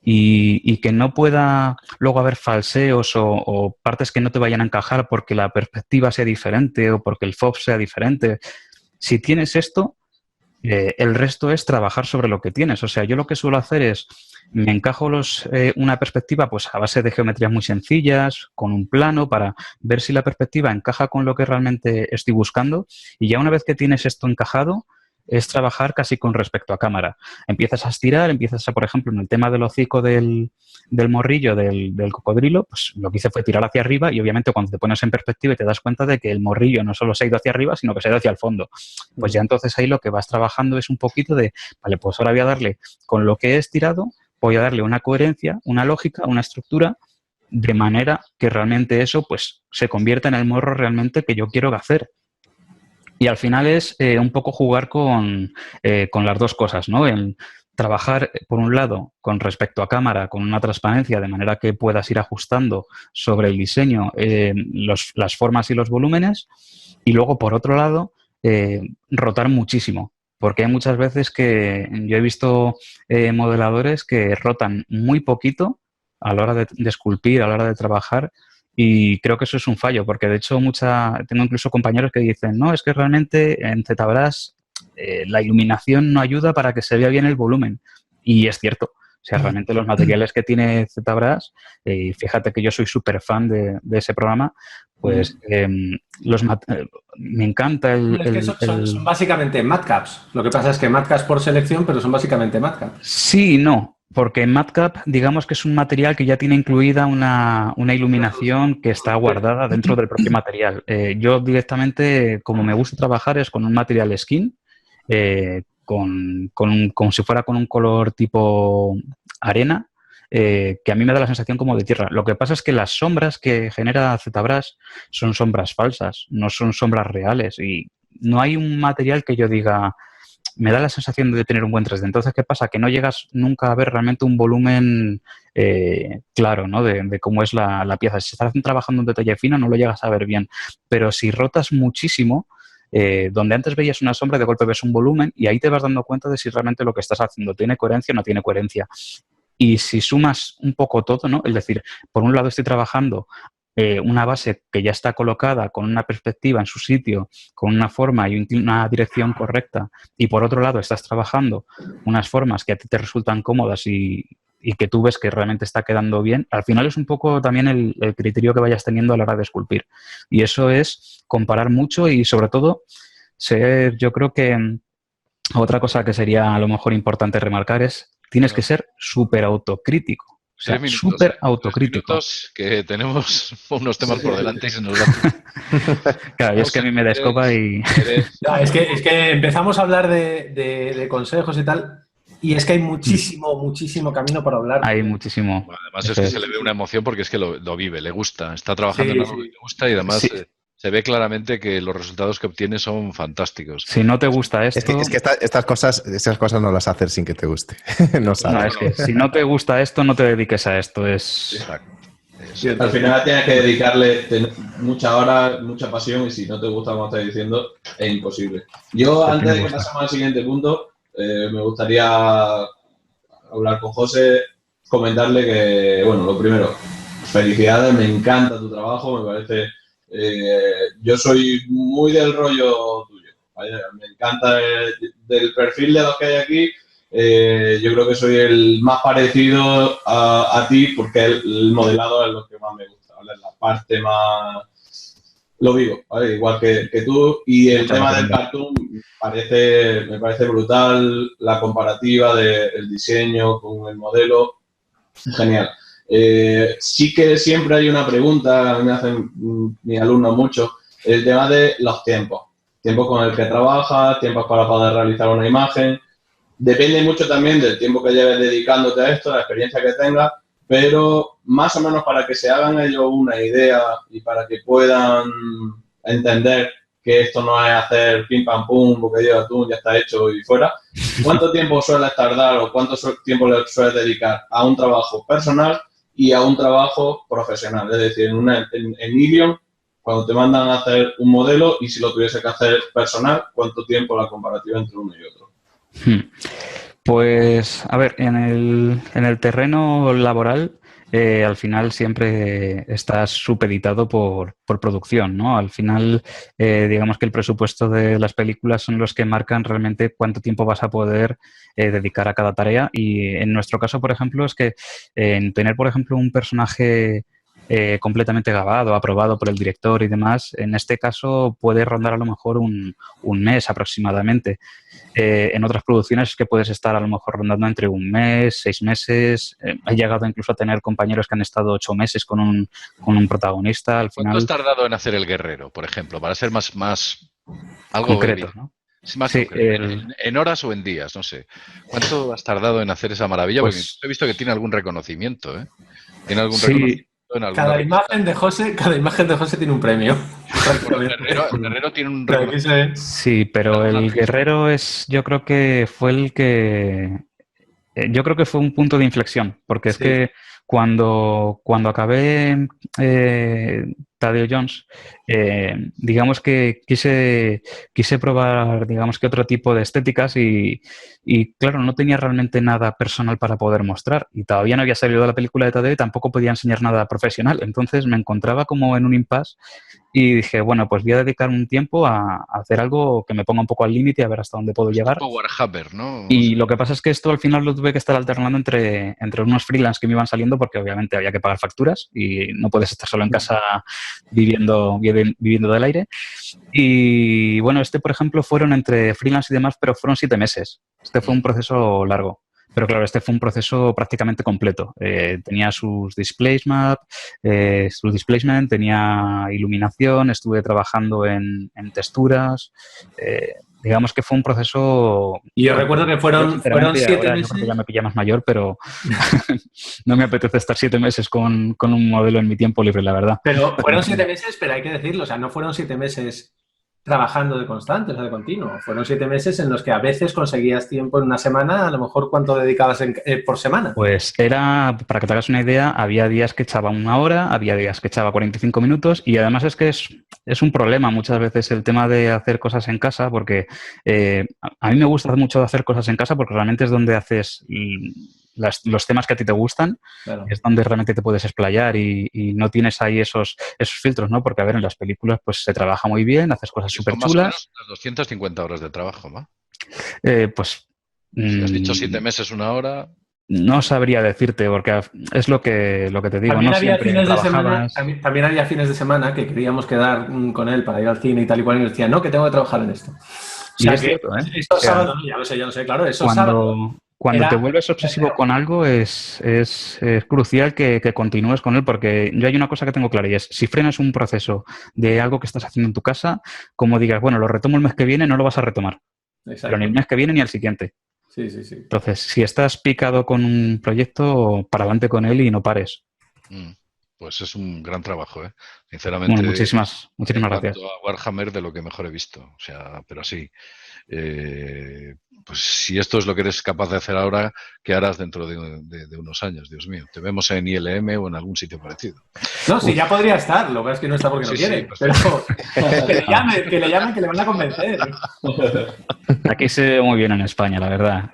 y que no pueda luego haber falseos o partes que no te vayan a encajar porque la perspectiva sea diferente o porque el FOV sea diferente. Si tienes esto, el resto es trabajar sobre lo que tienes. O sea, yo lo que suelo hacer es me encajo una perspectiva pues a base de geometrías muy sencillas, con un plano, para ver si la perspectiva encaja con lo que realmente estoy buscando. Y ya una vez que tienes esto encajado, es trabajar casi con respecto a cámara. Empiezas a estirar, por ejemplo, en el tema del hocico del morrillo del cocodrilo, pues lo que hice fue tirar hacia arriba y obviamente cuando te pones en perspectiva y te das cuenta de que el morrillo no solo se ha ido hacia arriba, sino que se ha ido hacia el fondo. Pues ya entonces ahí lo que vas trabajando es un poquito de, vale, pues ahora voy a darle, con lo que he estirado, voy a darle una coherencia, una lógica, una estructura, de manera que realmente eso pues se convierta en el morro realmente que yo quiero hacer. Y al final es un poco jugar con las dos cosas, ¿no? En trabajar, por un lado, con respecto a cámara, con una transparencia, de manera que puedas ir ajustando sobre el diseño las formas y los volúmenes. Y luego, por otro lado, rotar muchísimo. Porque hay muchas veces que yo he visto modeladores que rotan muy poquito a la hora de esculpir, a la hora de trabajar, y creo que eso es un fallo, porque de hecho tengo incluso compañeros que dicen, no, es que realmente en ZBrush la iluminación no ayuda para que se vea bien el volumen. Y es cierto. O sea, realmente los materiales que tiene ZBrush, fíjate que yo soy súper fan de ese programa, pues me encanta Es que son básicamente matcaps. Lo que pasa es que matcaps por selección, pero son básicamente matcaps. Sí y no. Porque en MatCap, digamos que es un material que ya tiene incluida una iluminación que está guardada dentro del propio material. Yo directamente, como me gusta trabajar, es con un material skin, como si fuera con un color tipo arena, que a mí me da la sensación como de tierra. Lo que pasa es que las sombras que genera ZBrush son sombras falsas, no son sombras reales y no hay un material que yo diga... Me da la sensación de tener un buen 3D. Entonces, ¿qué pasa? Que no llegas nunca a ver realmente un volumen claro, ¿no? De cómo es la pieza. Si estás trabajando en detalle fino, no lo llegas a ver bien. Pero si rotas muchísimo, donde antes veías una sombra, de golpe ves un volumen y ahí te vas dando cuenta de si realmente lo que estás haciendo tiene coherencia o no tiene coherencia. Y si sumas un poco todo, ¿no? Es decir, por un lado estoy trabajando una base que ya está colocada con una perspectiva en su sitio, con una forma y una dirección correcta, y por otro lado estás trabajando unas formas que a ti te resultan cómodas y que tú ves que realmente está quedando bien, al final es un poco también el criterio que vayas teniendo a la hora de esculpir. Y eso es comparar mucho y sobre todo yo creo que otra cosa que sería a lo mejor importante remarcar es tienes que ser súper autocrítico. O sea, súper autocrítico. 3 minutos, que tenemos unos temas por delante y se nos va. Claro, es que a mí me da escoba y... No, es que empezamos a hablar de consejos y tal, y es que hay muchísimo camino por hablar. Hay muchísimo. Bueno, además es que se le ve una emoción porque es que lo vive, le gusta. Está trabajando en algo que le gusta y además... Sí. Se ve claramente que los resultados que obtiene son fantásticos. Si no te gusta esto... Es que esas cosas no las haces sin que te guste. No sabes. No, es que si no te gusta esto, no te dediques a esto. Exacto. Sí, al final tienes que dedicarle muchas horas, mucha pasión y si no te gusta, como estás diciendo, es imposible. Yo, antes de que pasemos al siguiente punto, me gustaría hablar con José, comentarle que, bueno, lo primero, felicidades, me encanta tu trabajo, me parece... yo soy muy del rollo tuyo, ¿vale? Me encanta del perfil de los que hay aquí. Yo creo que soy el más parecido a ti porque el modelado es lo que más me gusta, ¿vale? La parte más... Lo vivo, ¿vale? Igual que tú. Y el tema del cartoon me parece brutal, la comparativa del diseño con el modelo, genial. Sí que siempre hay una pregunta, me hacen mis alumnos mucho, el tema de los tiempos. Tiempos con el que trabajas, tiempos para poder realizar una imagen. Depende mucho también del tiempo que lleves dedicándote a esto, la experiencia que tengas, pero más o menos para que se hagan ellos una idea y para que puedan entender que esto no es hacer pim pam pum, bocadillo de atún, ya está hecho y fuera. ¿Cuánto tiempo sueles tardar o cuánto tiempo le sueles dedicar a un trabajo personal y a un trabajo profesional? Es decir, en Ilion, cuando te mandan a hacer un modelo y si lo tuviese que hacer personal, ¿cuánto tiempo la comparativa entre uno y otro? Pues, a ver, en el terreno laboral, al final siempre estás supeditado por producción, ¿no? Al final, digamos que el presupuesto de las películas son los que marcan realmente cuánto tiempo vas a poder dedicar a cada tarea. Y en nuestro caso, por ejemplo, es que en tener, por ejemplo, un personaje completamente grabado, aprobado por el director y demás, en este caso puede rondar a lo mejor un mes aproximadamente. En otras producciones es que puedes estar a lo mejor rondando entre un mes, 6 meses. He llegado incluso a tener compañeros que han estado 8 meses con un protagonista. Al final, ¿Cuánto has tardado en hacer El Guerrero, por ejemplo? Para ser más algo concreto, ¿no? Sí, más Sí, concreto. En horas o en días, no sé. ¿Cuánto has tardado en hacer esa maravilla? Porque pues, he visto que tiene algún reconocimiento, ¿eh? Tiene algún sí, reconocimiento en alguna Cada revista. imagen de José tiene un premio. El Guerrero tiene un O sea, aquí reconocimiento. sí, pero Alguna el revista. Guerrero yo creo que fue yo creo que fue un punto de inflexión, porque es Sí. que cuando acabé Tadeo Jones, digamos que quise probar, digamos que otro tipo de estéticas y, claro, no tenía realmente nada personal para poder mostrar y todavía no había salido la película de Tadeo y tampoco podía enseñar nada profesional. Entonces me encontraba como en un impasse y dije, bueno, pues voy a dedicar un tiempo a hacer algo que me ponga un poco al límite, a ver hasta dónde puedo llegar. Tipo Warhammer, ¿no? Y lo que pasa es que esto al final lo tuve que estar alternando entre unos freelance que me iban saliendo porque obviamente había que pagar facturas y no puedes estar solo en casa viviendo del aire. Y bueno, por ejemplo, fueron entre freelance y demás, pero fueron 7 meses. Este fue un proceso largo. Pero claro, este fue un proceso prácticamente completo. Tenía sus displacement, tenía iluminación, estuve trabajando en texturas. Digamos que fue un proceso... Y yo recuerdo que fueron Sinceramente, 7 ahora meses. yo creo que ya me pilla más mayor, pero no me apetece estar 7 meses con un modelo en mi tiempo libre, la verdad. Pero fueron 7 meses, pero hay que decirlo, o sea, no fueron 7 meses trabajando de constante, o sea, de continuo. Fueron 7 meses en los que a veces conseguías tiempo en una semana, a lo mejor cuánto dedicabas por semana. Pues para que te hagas una idea, había días que echaba 1 hora, había días que echaba 45 minutos y además es que es un problema muchas veces el tema de hacer cosas en casa porque a mí me gusta mucho hacer cosas en casa porque realmente es donde haces los temas que a ti te gustan, Claro. es donde realmente te puedes explayar y no tienes ahí esos filtros, ¿no? Porque, a ver, en las películas pues se trabaja muy bien, haces cosas súper Son más o chulas. menos unas 250 horas de trabajo, ¿no? Pues... Si has dicho 7 meses, 1 hora... No sabría decirte, porque es lo que te digo. También No había siempre fines de semana, trabajabas. también había fines de semana que queríamos quedar con él para ir al cine y tal y cual, y nos decía, no, que tengo que trabajar en esto. O Y sea, es que cierto, ¿eh? estos O sea, sábados, ya lo sé, claro, esos sábados cuando era te vuelves obsesivo con algo es crucial que continúes con él, porque yo hay una cosa que tengo clara y es, si frenas un proceso de algo que estás haciendo en tu casa, como digas, bueno, lo retomo el mes que viene, no lo vas a retomar. Exacto. Pero ni el mes que viene ni al siguiente. Sí, sí, sí. Entonces, si estás picado con un proyecto, para adelante con él y no pares. Pues es un gran trabajo, ¿eh? Sinceramente. Bueno, muchísimas gracias. En cuanto a Warhammer, de lo que mejor he visto. O sea, pero sí. Pues si esto es lo que eres capaz de hacer ahora, ¿qué harás dentro de unos años? Dios mío, te vemos en ILM o en algún sitio parecido. No, sí, ya podría estar, lo que es que no está porque no quiere. Pues, pero que le llamen, que le van a convencer. Aquí se ve muy bien en España, la verdad.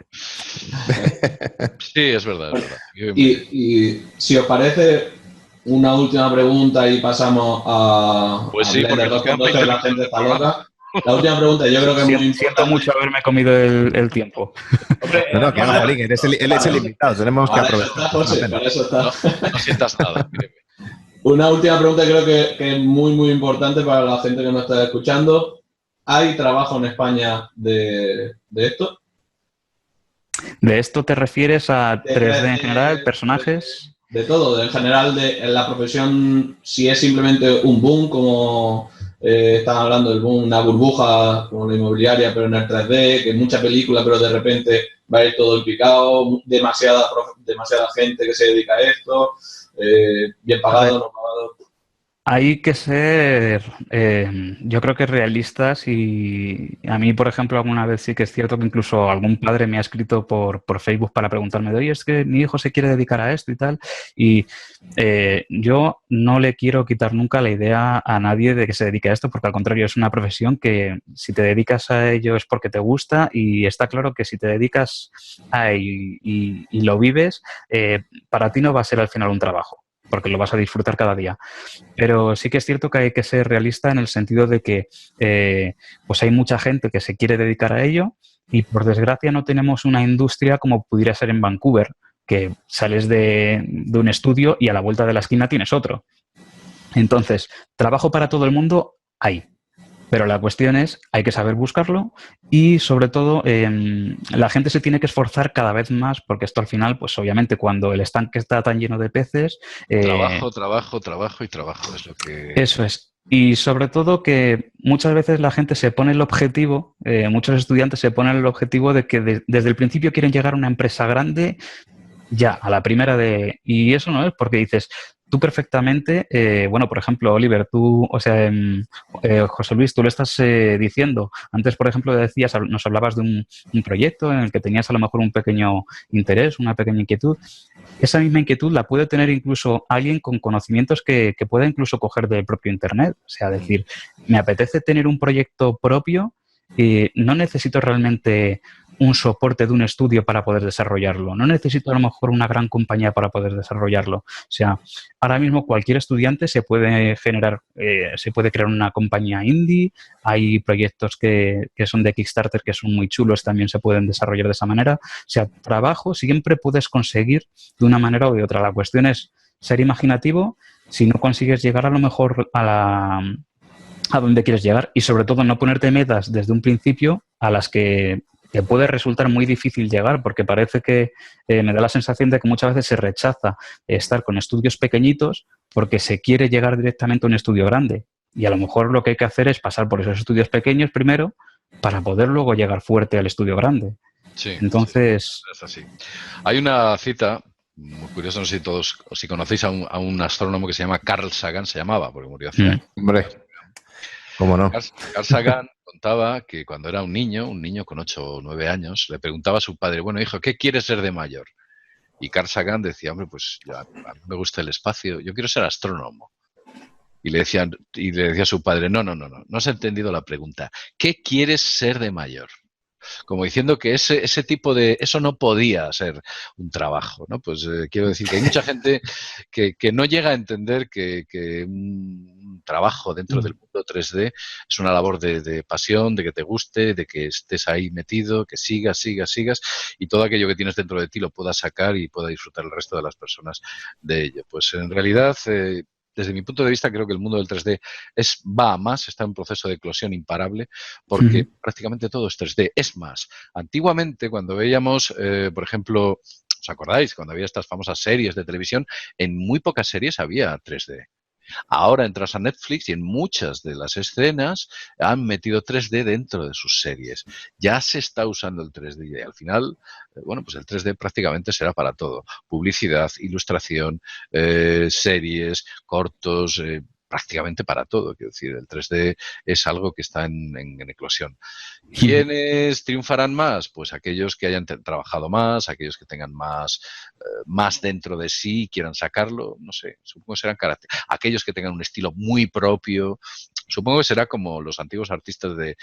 Sí, es verdad. Y si os parece, una última pregunta y pasamos a... Pues sí, porque nos quedan 20 la gente está loca. La última pregunta, yo creo que es muy importante. Siento mucho haberme comido el tiempo. Hombre, No, que no, Jolín, él es el invitado, tenemos que aprovechar. Para eso está. No sientas nada. Una última pregunta creo que es muy, muy importante para la gente que nos está escuchando. ¿Hay trabajo en España de esto? ¿De esto te refieres a 3D en general, personajes? De todo, en general, en la profesión, si es simplemente un boom, como están hablando del boom, una burbuja como la inmobiliaria, pero en el 3D, que mucha película, pero de repente va a ir todo en picado, demasiada gente que se dedica a esto, bien pagado, no pagado. Hay que ser, yo creo que realistas y a mí, por ejemplo, alguna vez sí que es cierto que incluso algún padre me ha escrito por Facebook para preguntarme, oye, es que mi hijo se quiere dedicar a esto y tal, y yo no le quiero quitar nunca la idea a nadie de que se dedique a esto, porque al contrario es una profesión que si te dedicas a ello es porque te gusta y está claro que si te dedicas a ello y lo vives, para ti no va a ser al final un trabajo, porque lo vas a disfrutar cada día. Pero sí que es cierto que hay que ser realista en el sentido de que pues hay mucha gente que se quiere dedicar a ello y por desgracia no tenemos una industria como pudiera ser en Vancouver, que sales de un estudio y a la vuelta de la esquina tienes otro. Entonces, trabajo para todo el mundo hay. Pero la cuestión es, hay que saber buscarlo y, sobre todo, la gente se tiene que esforzar cada vez más porque esto al final, pues obviamente, cuando el estanque está tan lleno de peces... Trabajo y trabajo es lo que... Eso es. Y sobre todo que muchas veces la gente se pone el objetivo, muchos estudiantes se ponen el objetivo de que desde el principio quieren llegar a una empresa grande ya, a la primera de... Y eso no es porque dices... Tú perfectamente, bueno, por ejemplo, Oliver, tú, o sea, José Luis, tú lo estás diciendo. Antes, por ejemplo, decías, nos hablabas de un proyecto en el que tenías a lo mejor un pequeño interés, una pequeña inquietud. Esa misma inquietud la puede tener incluso alguien con conocimientos que pueda incluso coger del propio Internet. O sea, decir, me apetece tener un proyecto propio y no necesito realmente un soporte de un estudio para poder desarrollarlo. No necesito a lo mejor una gran compañía para poder desarrollarlo. O sea, ahora mismo cualquier estudiante se puede generar, se puede crear una compañía indie. Hay proyectos que son de Kickstarter que son muy chulos, también se pueden desarrollar de esa manera. O sea, trabajo siempre puedes conseguir de una manera o de otra. La cuestión es ser imaginativo. Si no consigues llegar a lo mejor a donde quieres llegar y sobre todo no ponerte metas desde un principio a las que te puede resultar muy difícil llegar porque parece que me da la sensación de que muchas veces se rechaza estar con estudios pequeñitos porque se quiere llegar directamente a un estudio grande y a lo mejor lo que hay que hacer es pasar por esos estudios pequeños primero para poder luego llegar fuerte al estudio grande. Sí, entonces... Sí, es así. Hay una cita muy curiosa, no sé si todos, o si conocéis a un astrónomo que se llama Carl Sagan, se llamaba, porque murió hace años. Hombre, ¿cómo no? Carl Sagan contaba que cuando era un niño con 8 o 9 años, le preguntaba a su padre, bueno, hijo, ¿qué quieres ser de mayor? Y Carl Sagan decía, hombre, pues a mí me gusta el espacio, yo quiero ser astrónomo. Y le decía a su padre, no has entendido la pregunta. ¿Qué quieres ser de mayor? Como diciendo que ese tipo de... Eso no podía ser un trabajo, ¿no? Pues quiero decir que hay mucha gente que no llega a entender que un trabajo dentro del mundo 3D es una labor de pasión, de que te guste, de que estés ahí metido, que sigas y todo aquello que tienes dentro de ti lo puedas sacar y pueda disfrutar el resto de las personas de ello. Pues en realidad... desde mi punto de vista, creo que el mundo del 3D va a más, está en un proceso de eclosión imparable, porque prácticamente todo es 3D. Es más, antiguamente, cuando veíamos, por ejemplo, ¿os acordáis? Cuando había estas famosas series de televisión, en muy pocas series había 3D. Ahora entras a Netflix y en muchas de las escenas han metido 3D dentro de sus series. Ya se está usando el 3D y al final, bueno, pues el 3D prácticamente será para todo. Publicidad, ilustración, series, cortos, prácticamente para todo. Quiero decir, el 3D es algo que está en eclosión. ¿Quiénes triunfarán más? Pues aquellos que hayan trabajado más, aquellos que tengan más dentro de sí, quieran sacarlo, no sé, supongo que serán aquellos que tengan un estilo muy propio, supongo que será como los antiguos artistas de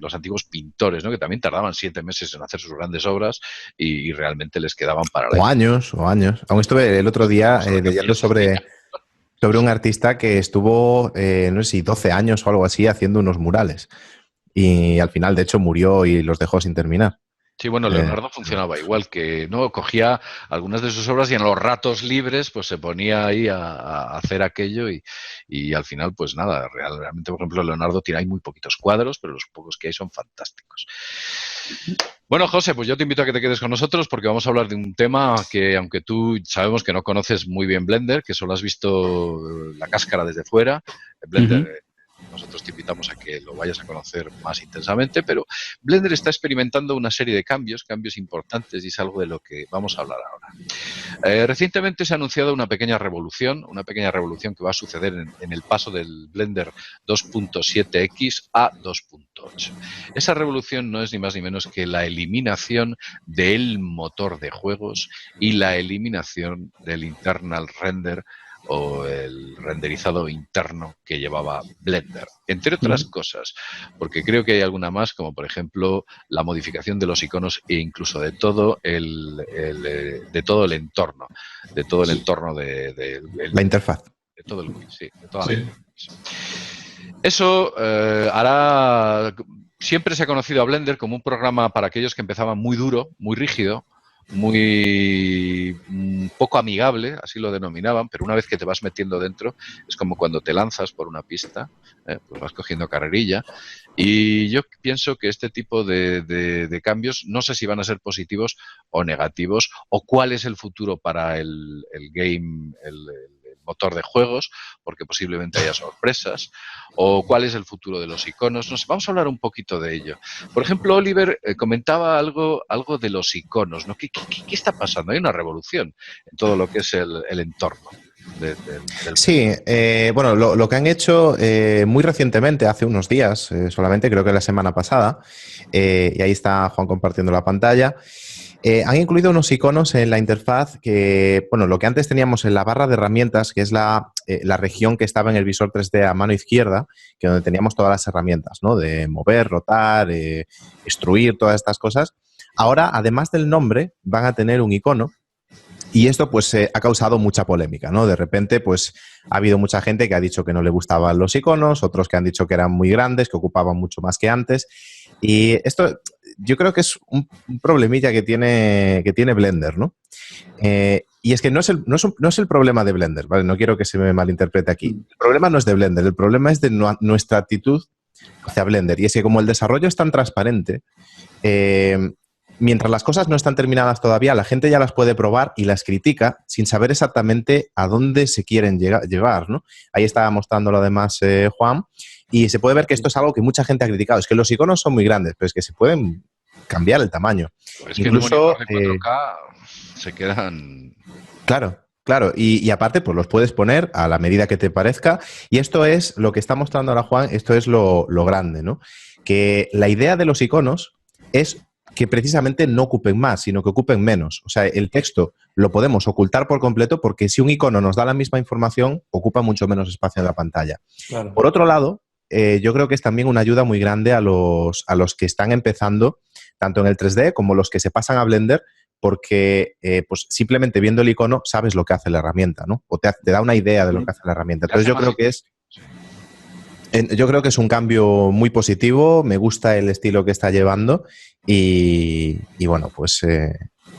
los antiguos pintores, ¿no? Que también tardaban 7 meses en hacer sus grandes obras y realmente les quedaban para la... O años. Aún estuve el otro día leyendo sobre un artista que estuvo, no sé si 12 años o algo así, haciendo unos murales. Y al final, de hecho, murió y los dejó sin terminar. Sí, bueno, Leonardo funcionaba igual, que no cogía algunas de sus obras y en los ratos libres pues se ponía ahí a hacer aquello y al final pues nada, realmente por ejemplo Leonardo hay muy poquitos cuadros, pero los pocos que hay son fantásticos. Bueno, José, pues yo te invito a que te quedes con nosotros porque vamos a hablar de un tema que, aunque tú sabemos que no conoces muy bien Blender, que solo has visto la cáscara desde fuera, Blender... Nosotros te invitamos a que lo vayas a conocer más intensamente, pero Blender está experimentando una serie de cambios importantes y es algo de lo que vamos a hablar ahora. Recientemente se ha anunciado una pequeña revolución que va a suceder en el paso del Blender 2.7X a 2.8. Esa revolución no es ni más ni menos que la eliminación del motor de juegos y la eliminación del internal render o el renderizado interno que llevaba Blender, entre otras cosas, porque creo que hay alguna más, como por ejemplo la modificación de los iconos e incluso de todo el entorno, de la interfaz. De todo el GUI, sí, de toda la interfaz. Eso hará... Siempre se ha conocido a Blender como un programa para aquellos que empezaban muy duro, muy rígido, muy poco amigable, así lo denominaban, pero una vez que te vas metiendo dentro, es como cuando te lanzas por una pista, pues vas cogiendo carrerilla. Y yo pienso que este tipo de cambios, no sé si van a ser positivos o negativos, o cuál es el futuro para el game, el motor de juegos, porque posiblemente haya sorpresas, o cuál es el futuro de los iconos. No sé, vamos a hablar un poquito de ello. Por ejemplo, Oliver comentaba algo de los iconos, ¿no? ¿Qué está pasando? Hay una revolución en todo lo que es el entorno. Sí, bueno, lo que han hecho muy recientemente, hace unos días solamente, creo que la semana pasada, y ahí está Juan compartiendo la pantalla, han incluido unos iconos en la interfaz que, bueno, lo que antes teníamos en la barra de herramientas, que es la región que estaba en el visor 3D a mano izquierda, que donde teníamos todas las herramientas, ¿no? De mover, rotar, extruir, todas estas cosas. Ahora, además del nombre, van a tener un icono. Y esto pues ha causado mucha polémica, ¿no? De repente pues ha habido mucha gente que ha dicho que no le gustaban los iconos, otros que han dicho que eran muy grandes, que ocupaban mucho más que antes. Y esto yo creo que es un problemilla que tiene Blender, ¿no? Y es que no es el problema de Blender, ¿vale? No quiero que se me malinterprete aquí. El problema no es de Blender, el problema es de nuestra actitud hacia Blender. Y es que como el desarrollo es tan transparente, mientras las cosas no están terminadas todavía, la gente ya las puede probar y las critica sin saber exactamente a dónde se quieren llevar, ¿no? Ahí estaba mostrándolo además Juan, y se puede ver que esto es algo que mucha gente ha criticado. Es que los iconos son muy grandes, pero es que se pueden cambiar el tamaño. Es que incluso de 4K se quedan... Claro, y aparte pues los puedes poner a la medida que te parezca, y esto es lo que está mostrando ahora Juan, esto es lo grande, ¿no? Que la idea de los iconos es que precisamente no ocupen más, sino que ocupen menos. O sea, el texto lo podemos ocultar por completo porque si un icono nos da la misma información, ocupa mucho menos espacio en la pantalla. Claro. Por otro lado, yo creo que es también una ayuda muy grande a los que están empezando, tanto en el 3D como los que se pasan a Blender, porque pues simplemente viendo el icono sabes lo que hace la herramienta, ¿no? O te da una idea de lo que hace la herramienta. Entonces yo creo que es un cambio muy positivo, me gusta el estilo que está llevando y bueno, pues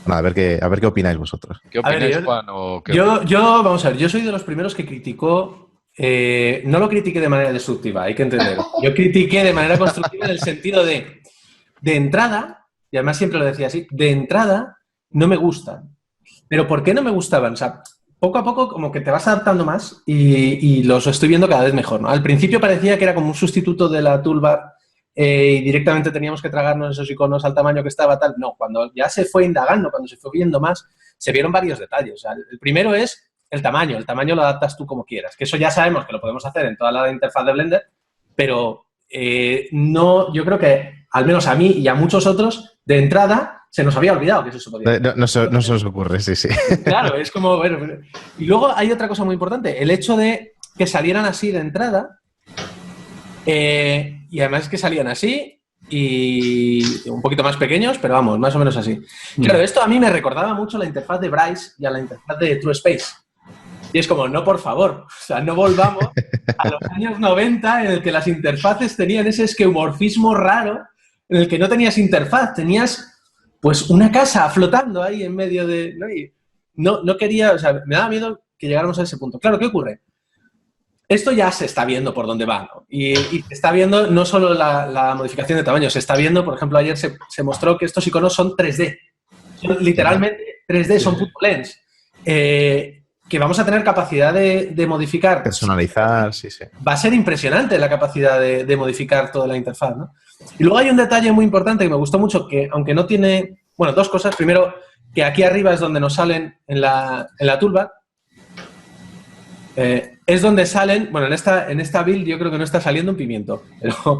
a ver qué opináis vosotros. ¿Qué opináis, Juan? Vamos a ver, yo soy de los primeros que criticó, no lo critiqué de manera destructiva, hay que entenderlo. Yo critiqué de manera constructiva en el sentido de entrada, y además siempre lo decía así, de entrada no me gustan. ¿Pero por qué no me gustaban? O sea, poco a poco como que te vas adaptando más y los estoy viendo cada vez mejor, ¿no? Al principio parecía que era como un sustituto de la toolbar y directamente teníamos que tragarnos esos iconos al tamaño que estaba, tal. No, cuando ya se fue indagando, cuando se fue viendo más, se vieron varios detalles. O sea, el primero es el tamaño lo adaptas tú como quieras, que eso ya sabemos que lo podemos hacer en toda la interfaz de Blender, pero no, yo creo que al menos a mí y a muchos otros, de entrada, se nos había olvidado que eso se podía hacer. No se os ocurre, sí. Claro, es como... Bueno, y luego hay otra cosa muy importante, el hecho de que salieran así de entrada, y además que salían así y un poquito más pequeños, pero vamos, más o menos así. Claro, esto a mí me recordaba mucho la interfaz de Bryce y a la interfaz de TrueSpace. Y es como, no, por favor, o sea, no volvamos a los años 90 en el que las interfaces tenían ese esqueumorfismo raro, en el que no tenías interfaz, tenías pues una casa flotando ahí en medio de... ¿no? Y no quería, o sea, me daba miedo que llegáramos a ese punto. Claro, ¿qué ocurre? Esto ya se está viendo por dónde va, ¿no? Y se está viendo no solo la modificación de tamaño, se está viendo, por ejemplo, ayer se mostró que estos iconos son 3D. Son literalmente 3D, son punto lens. Que vamos a tener capacidad de modificar. Personalizar, sí. Va a ser impresionante la capacidad de modificar toda la interfaz, ¿no? Y luego hay un detalle muy importante que me gustó mucho, que aunque no tiene... Bueno, dos cosas. Primero, que aquí arriba es donde nos salen en la toolbar. Es donde salen... Bueno, en esta build yo creo que no está saliendo un pimiento, pero...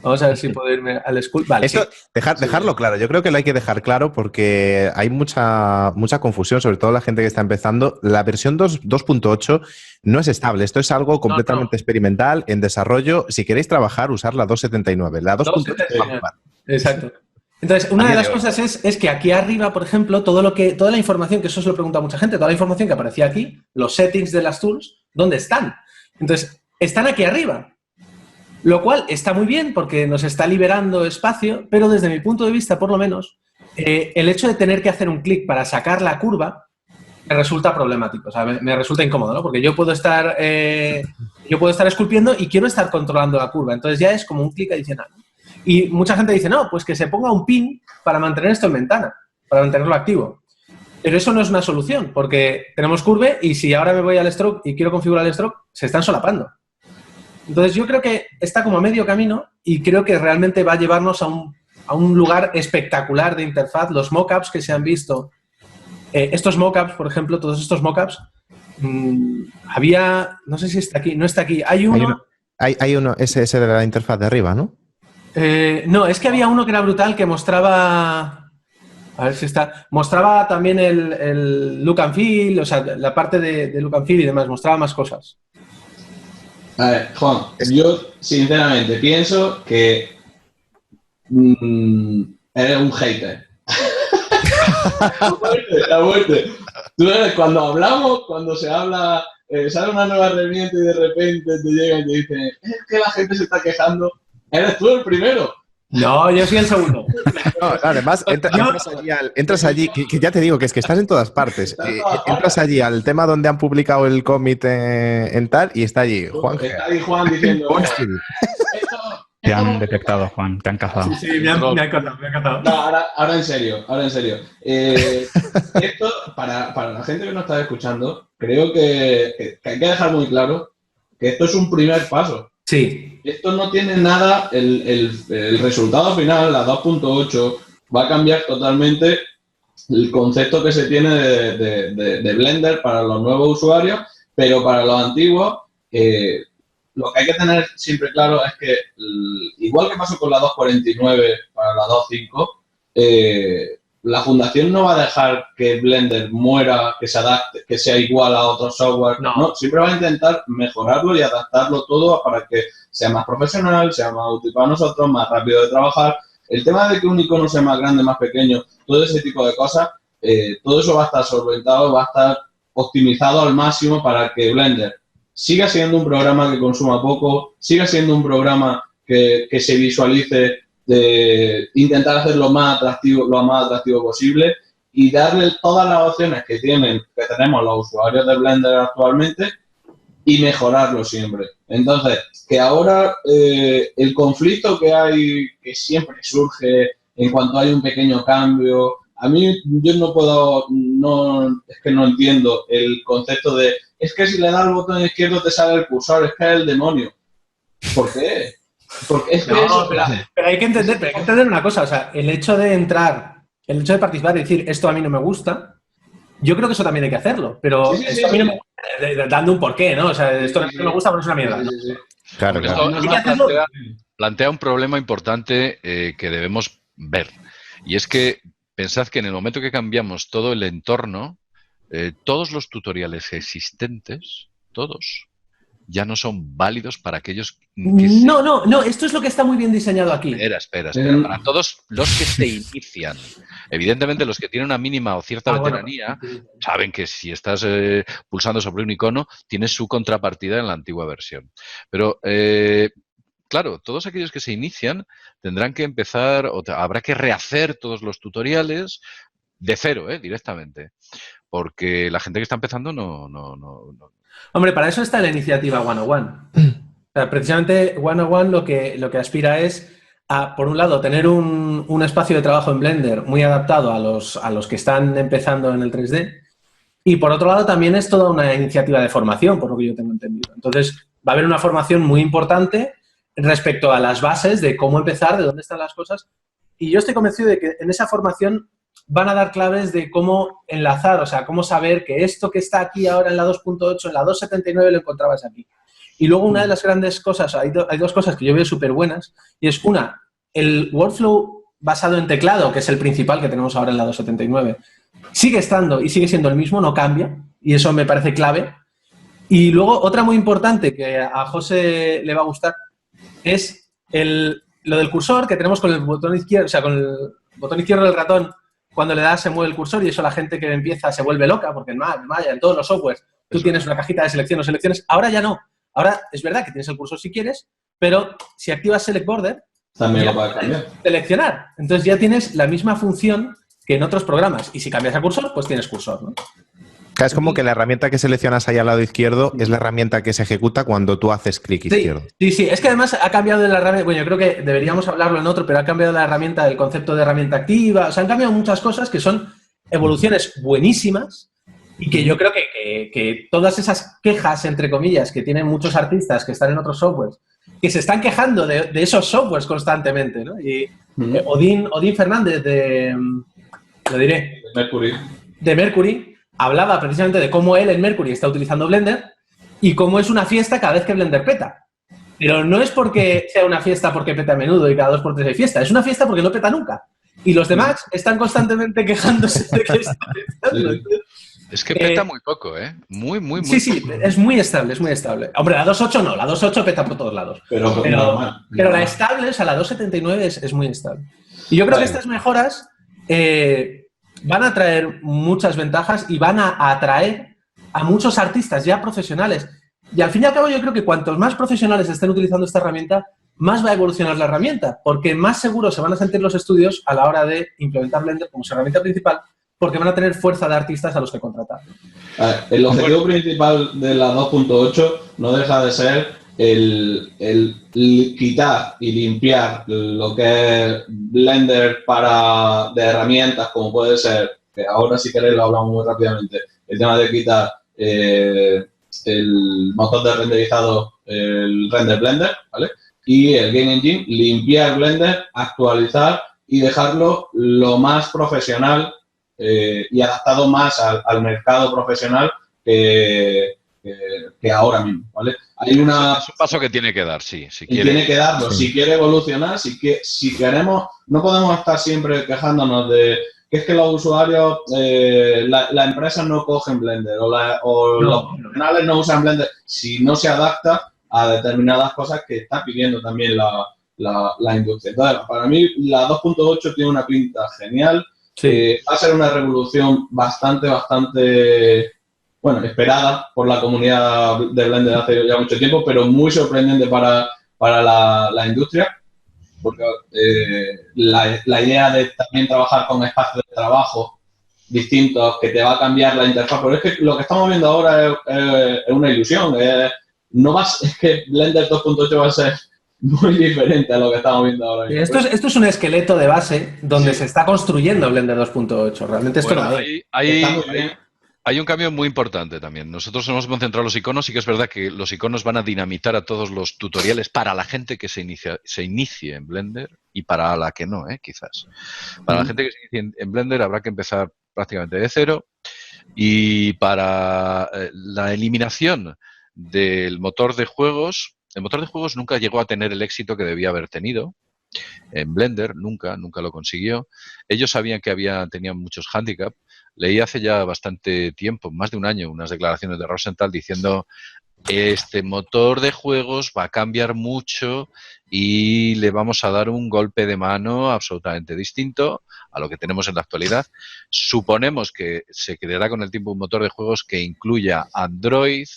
Vamos a ver si puedo irme al school. Vale, esto, sí. Dejarlo claro. Yo creo que lo hay que dejar claro porque hay mucha confusión, sobre todo la gente que está empezando. La versión 2.8 no es estable. Esto es algo completamente experimental, en desarrollo. Si queréis trabajar, usar la 2.79. La 2.8. Exacto. Entonces, una de las cosas es que aquí arriba, por ejemplo, toda la información, que eso se lo pregunta a mucha gente, toda la información que aparecía aquí, los settings de las tools, ¿dónde están? Entonces, están aquí arriba. Lo cual está muy bien porque nos está liberando espacio, pero desde mi punto de vista, por lo menos, el hecho de tener que hacer un clic para sacar la curva me resulta problemático, o sea, me resulta incómodo, ¿no? Porque yo puedo estar esculpiendo y quiero estar controlando la curva. Entonces ya es como un clic adicional. Y mucha gente dice, no, pues que se ponga un pin para mantener esto en ventana, para mantenerlo activo. Pero eso no es una solución, porque tenemos curve y si ahora me voy al stroke y quiero configurar el stroke, se están solapando. Entonces yo creo que está como a medio camino y creo que realmente va a llevarnos a un lugar espectacular de interfaz. Los mockups que se han visto, estos mockups, por ejemplo, todos estos mockups, había, no sé si está aquí, no está aquí, hay uno... Hay uno, ese de la interfaz de arriba, ¿no? No, es que había uno que era brutal que mostraba, a ver si está, mostraba también el look and feel, o sea, la parte de look and feel y demás, mostraba más cosas. A ver, Juan, yo sinceramente pienso que eres un hater. La muerte. Tú eres, cuando hablamos, cuando se habla, sale una nueva herramienta y de repente te llegan y te dicen, es que la gente se está quejando. Eres tú el primero. No, yo soy el segundo. No, además, entras allí, que ya te digo que es que estás en todas partes. Entras allí al tema donde han publicado el cómic en tal y está allí Juan. Está ahí Juan diciendo... Te han detectado, Juan, te han cazado. Sí, me han encantado. No, ahora en serio. Esto, para la gente que nos está escuchando, creo que hay que dejar muy claro que esto es un primer paso. Sí. Esto no tiene nada, el resultado final, la 2.8, va a cambiar totalmente el concepto que se tiene de Blender para los nuevos usuarios, pero para los antiguos, lo que hay que tener siempre claro es que, igual que pasó con la 2.49 para la 2.5, la fundación no va a dejar que Blender muera, que se adapte, que sea igual a otros software. No, siempre va a intentar mejorarlo y adaptarlo todo para que sea más profesional, sea más útil para nosotros, más rápido de trabajar. El tema de que un icono sea más grande, más pequeño, todo ese tipo de cosas, todo eso va a estar solventado, va a estar optimizado al máximo para que Blender siga siendo un programa que consuma poco, siga siendo un programa que se visualice, de intentar hacerlo lo más atractivo posible y darle todas las opciones que tenemos los usuarios de Blender actualmente y mejorarlo siempre. Entonces, que ahora el conflicto que hay, que siempre surge en cuanto hay un pequeño cambio, a mí yo es que no entiendo el concepto de, es que si le das al botón izquierdo te sale el cursor, es que es el demonio. ¿Por qué? Porque es que pero hay que entender una cosa, o sea, el hecho de participar y decir esto a mí no me gusta, yo creo que eso también hay que hacerlo, pero esto a mí no me gusta, dando un porqué, ¿no? O sea, esto no me gusta, pero es una mierda. ¿No? Claro. Esto plantea un problema importante que debemos ver, y es que pensad que en el momento que cambiamos todo el entorno, todos los tutoriales existentes, todos, ya no son válidos para aquellos que... No, esto es lo que está muy bien diseñado aquí. Espera. Para todos los que se inician, evidentemente los que tienen una mínima o cierta veteranía, saben que si estás pulsando sobre un icono, tienes su contrapartida en la antigua versión. Pero, claro, todos aquellos que se inician tendrán que empezar, habrá que rehacer todos los tutoriales de cero, directamente. Porque la gente que está empezando no. Hombre, para eso está la iniciativa 101. O sea, precisamente 101 lo que aspira es a, por un lado, tener un espacio de trabajo en Blender muy adaptado a los que están empezando en el 3D y, por otro lado, también es toda una iniciativa de formación, por lo que yo tengo entendido. Entonces, va a haber una formación muy importante respecto a las bases de cómo empezar, de dónde están las cosas y yo estoy convencido de que en esa formación van a dar claves de cómo enlazar, o sea, cómo saber que esto que está aquí ahora en la 2.8, en la 2.79 lo encontrabas aquí. Y luego una de las grandes cosas, hay dos cosas que yo veo súper buenas, y es una, el workflow basado en teclado, que es el principal que tenemos ahora en la 2.79, sigue estando y sigue siendo el mismo, no cambia, y eso me parece clave. Y luego otra muy importante que a José le va a gustar es lo del cursor que tenemos con el botón izquierdo, o sea, con el botón izquierdo del ratón. Cuando le das se mueve el cursor y eso la gente que empieza se vuelve loca porque en Maya, en todos los softwares, tú tienes una cajita de selección o selecciones. Ahora ya no. Ahora es verdad que tienes el cursor si quieres, pero si activas Select Border, también lo va a cambiar. Seleccionar. Entonces ya tienes la misma función que en otros programas. Y si cambias a cursor, pues tienes cursor, ¿no? Es como que la herramienta que seleccionas ahí al lado izquierdo es la herramienta que se ejecuta cuando tú haces clic izquierdo. Sí, es que además ha cambiado la herramienta, bueno, yo creo que deberíamos hablarlo en otro, pero ha cambiado la herramienta, el concepto de herramienta activa, o sea, han cambiado muchas cosas que son evoluciones buenísimas y que yo creo que todas esas quejas, entre comillas, que tienen muchos artistas que están en otros softwares, que se están quejando de esos softwares constantemente, ¿no? Y Odín Fernández lo diré, de Mercury, hablaba precisamente de cómo él en Mercury está utilizando Blender y cómo es una fiesta cada vez que Blender peta. Pero no es porque sea una fiesta porque peta a menudo y cada 2 por 3 hay fiesta, es una fiesta porque no peta nunca. Y los de Max están constantemente quejándose de que está petando. Es que peta muy poco, ¿eh? Muy Sí, poco. es muy estable, es muy estable. Hombre, la 2.8 no, la 2.8 peta por todos lados. Pero la estable, o sea, la 2.79 es muy estable. Y yo creo que estas mejoras van a traer muchas ventajas y van a atraer a muchos artistas ya profesionales. Y al fin y al cabo yo creo que cuantos más profesionales estén utilizando esta herramienta, más va a evolucionar la herramienta, porque más seguros se van a sentir los estudios a la hora de implementar Blender como su herramienta principal, porque van a tener fuerza de artistas a los que contratar. El objetivo principal de la 2.8 no deja de ser el quitar y limpiar lo que es Blender de herramientas, como puede ser, que ahora si queréis lo hablamos muy rápidamente, el tema de quitar el motor de renderizado, el Render Blender, ¿vale? Y el Game Engine, limpiar Blender, actualizar y dejarlo lo más profesional y adaptado más al mercado profesional que ahora mismo, ¿vale? Es un paso que tiene que dar, sí. Tiene que darlo, si quiere evolucionar, si queremos, no podemos estar siempre quejándonos de que es que los usuarios, la empresa no cogen Blender o los profesionales no usan Blender, si no se adapta a determinadas cosas que está pidiendo también la industria. Entonces, para mí la 2.8 tiene una pinta genial. Sí. Va a ser una revolución bastante, bueno, esperada por la comunidad de Blender hace ya mucho tiempo, pero muy sorprendente para la industria, porque la idea de también trabajar con espacios de trabajo distintos, que te va a cambiar la interfaz, pero es que lo que estamos viendo ahora es una ilusión, es que Blender 2.8 va a ser muy diferente a lo que estamos viendo ahora. Esto es un esqueleto de base donde se está construyendo Blender 2.8. Realmente esto no hay un cambio muy importante también. Nosotros nos hemos concentrado en los iconos y que es verdad que los iconos van a dinamitar a todos los tutoriales para la gente que se inicie en Blender y para la que no, quizás. Para la gente que se inicie en Blender habrá que empezar prácticamente de cero y para la eliminación del motor de juegos. El motor de juegos nunca llegó a tener el éxito que debía haber tenido. En Blender nunca lo consiguió. Ellos sabían que tenían muchos hándicaps. Leí hace ya bastante tiempo, más de un año, unas declaraciones de Rosenthal diciendo este motor de juegos va a cambiar mucho y le vamos a dar un golpe de mano absolutamente distinto a lo que tenemos en la actualidad. Suponemos que se creará con el tiempo un motor de juegos que incluya Android,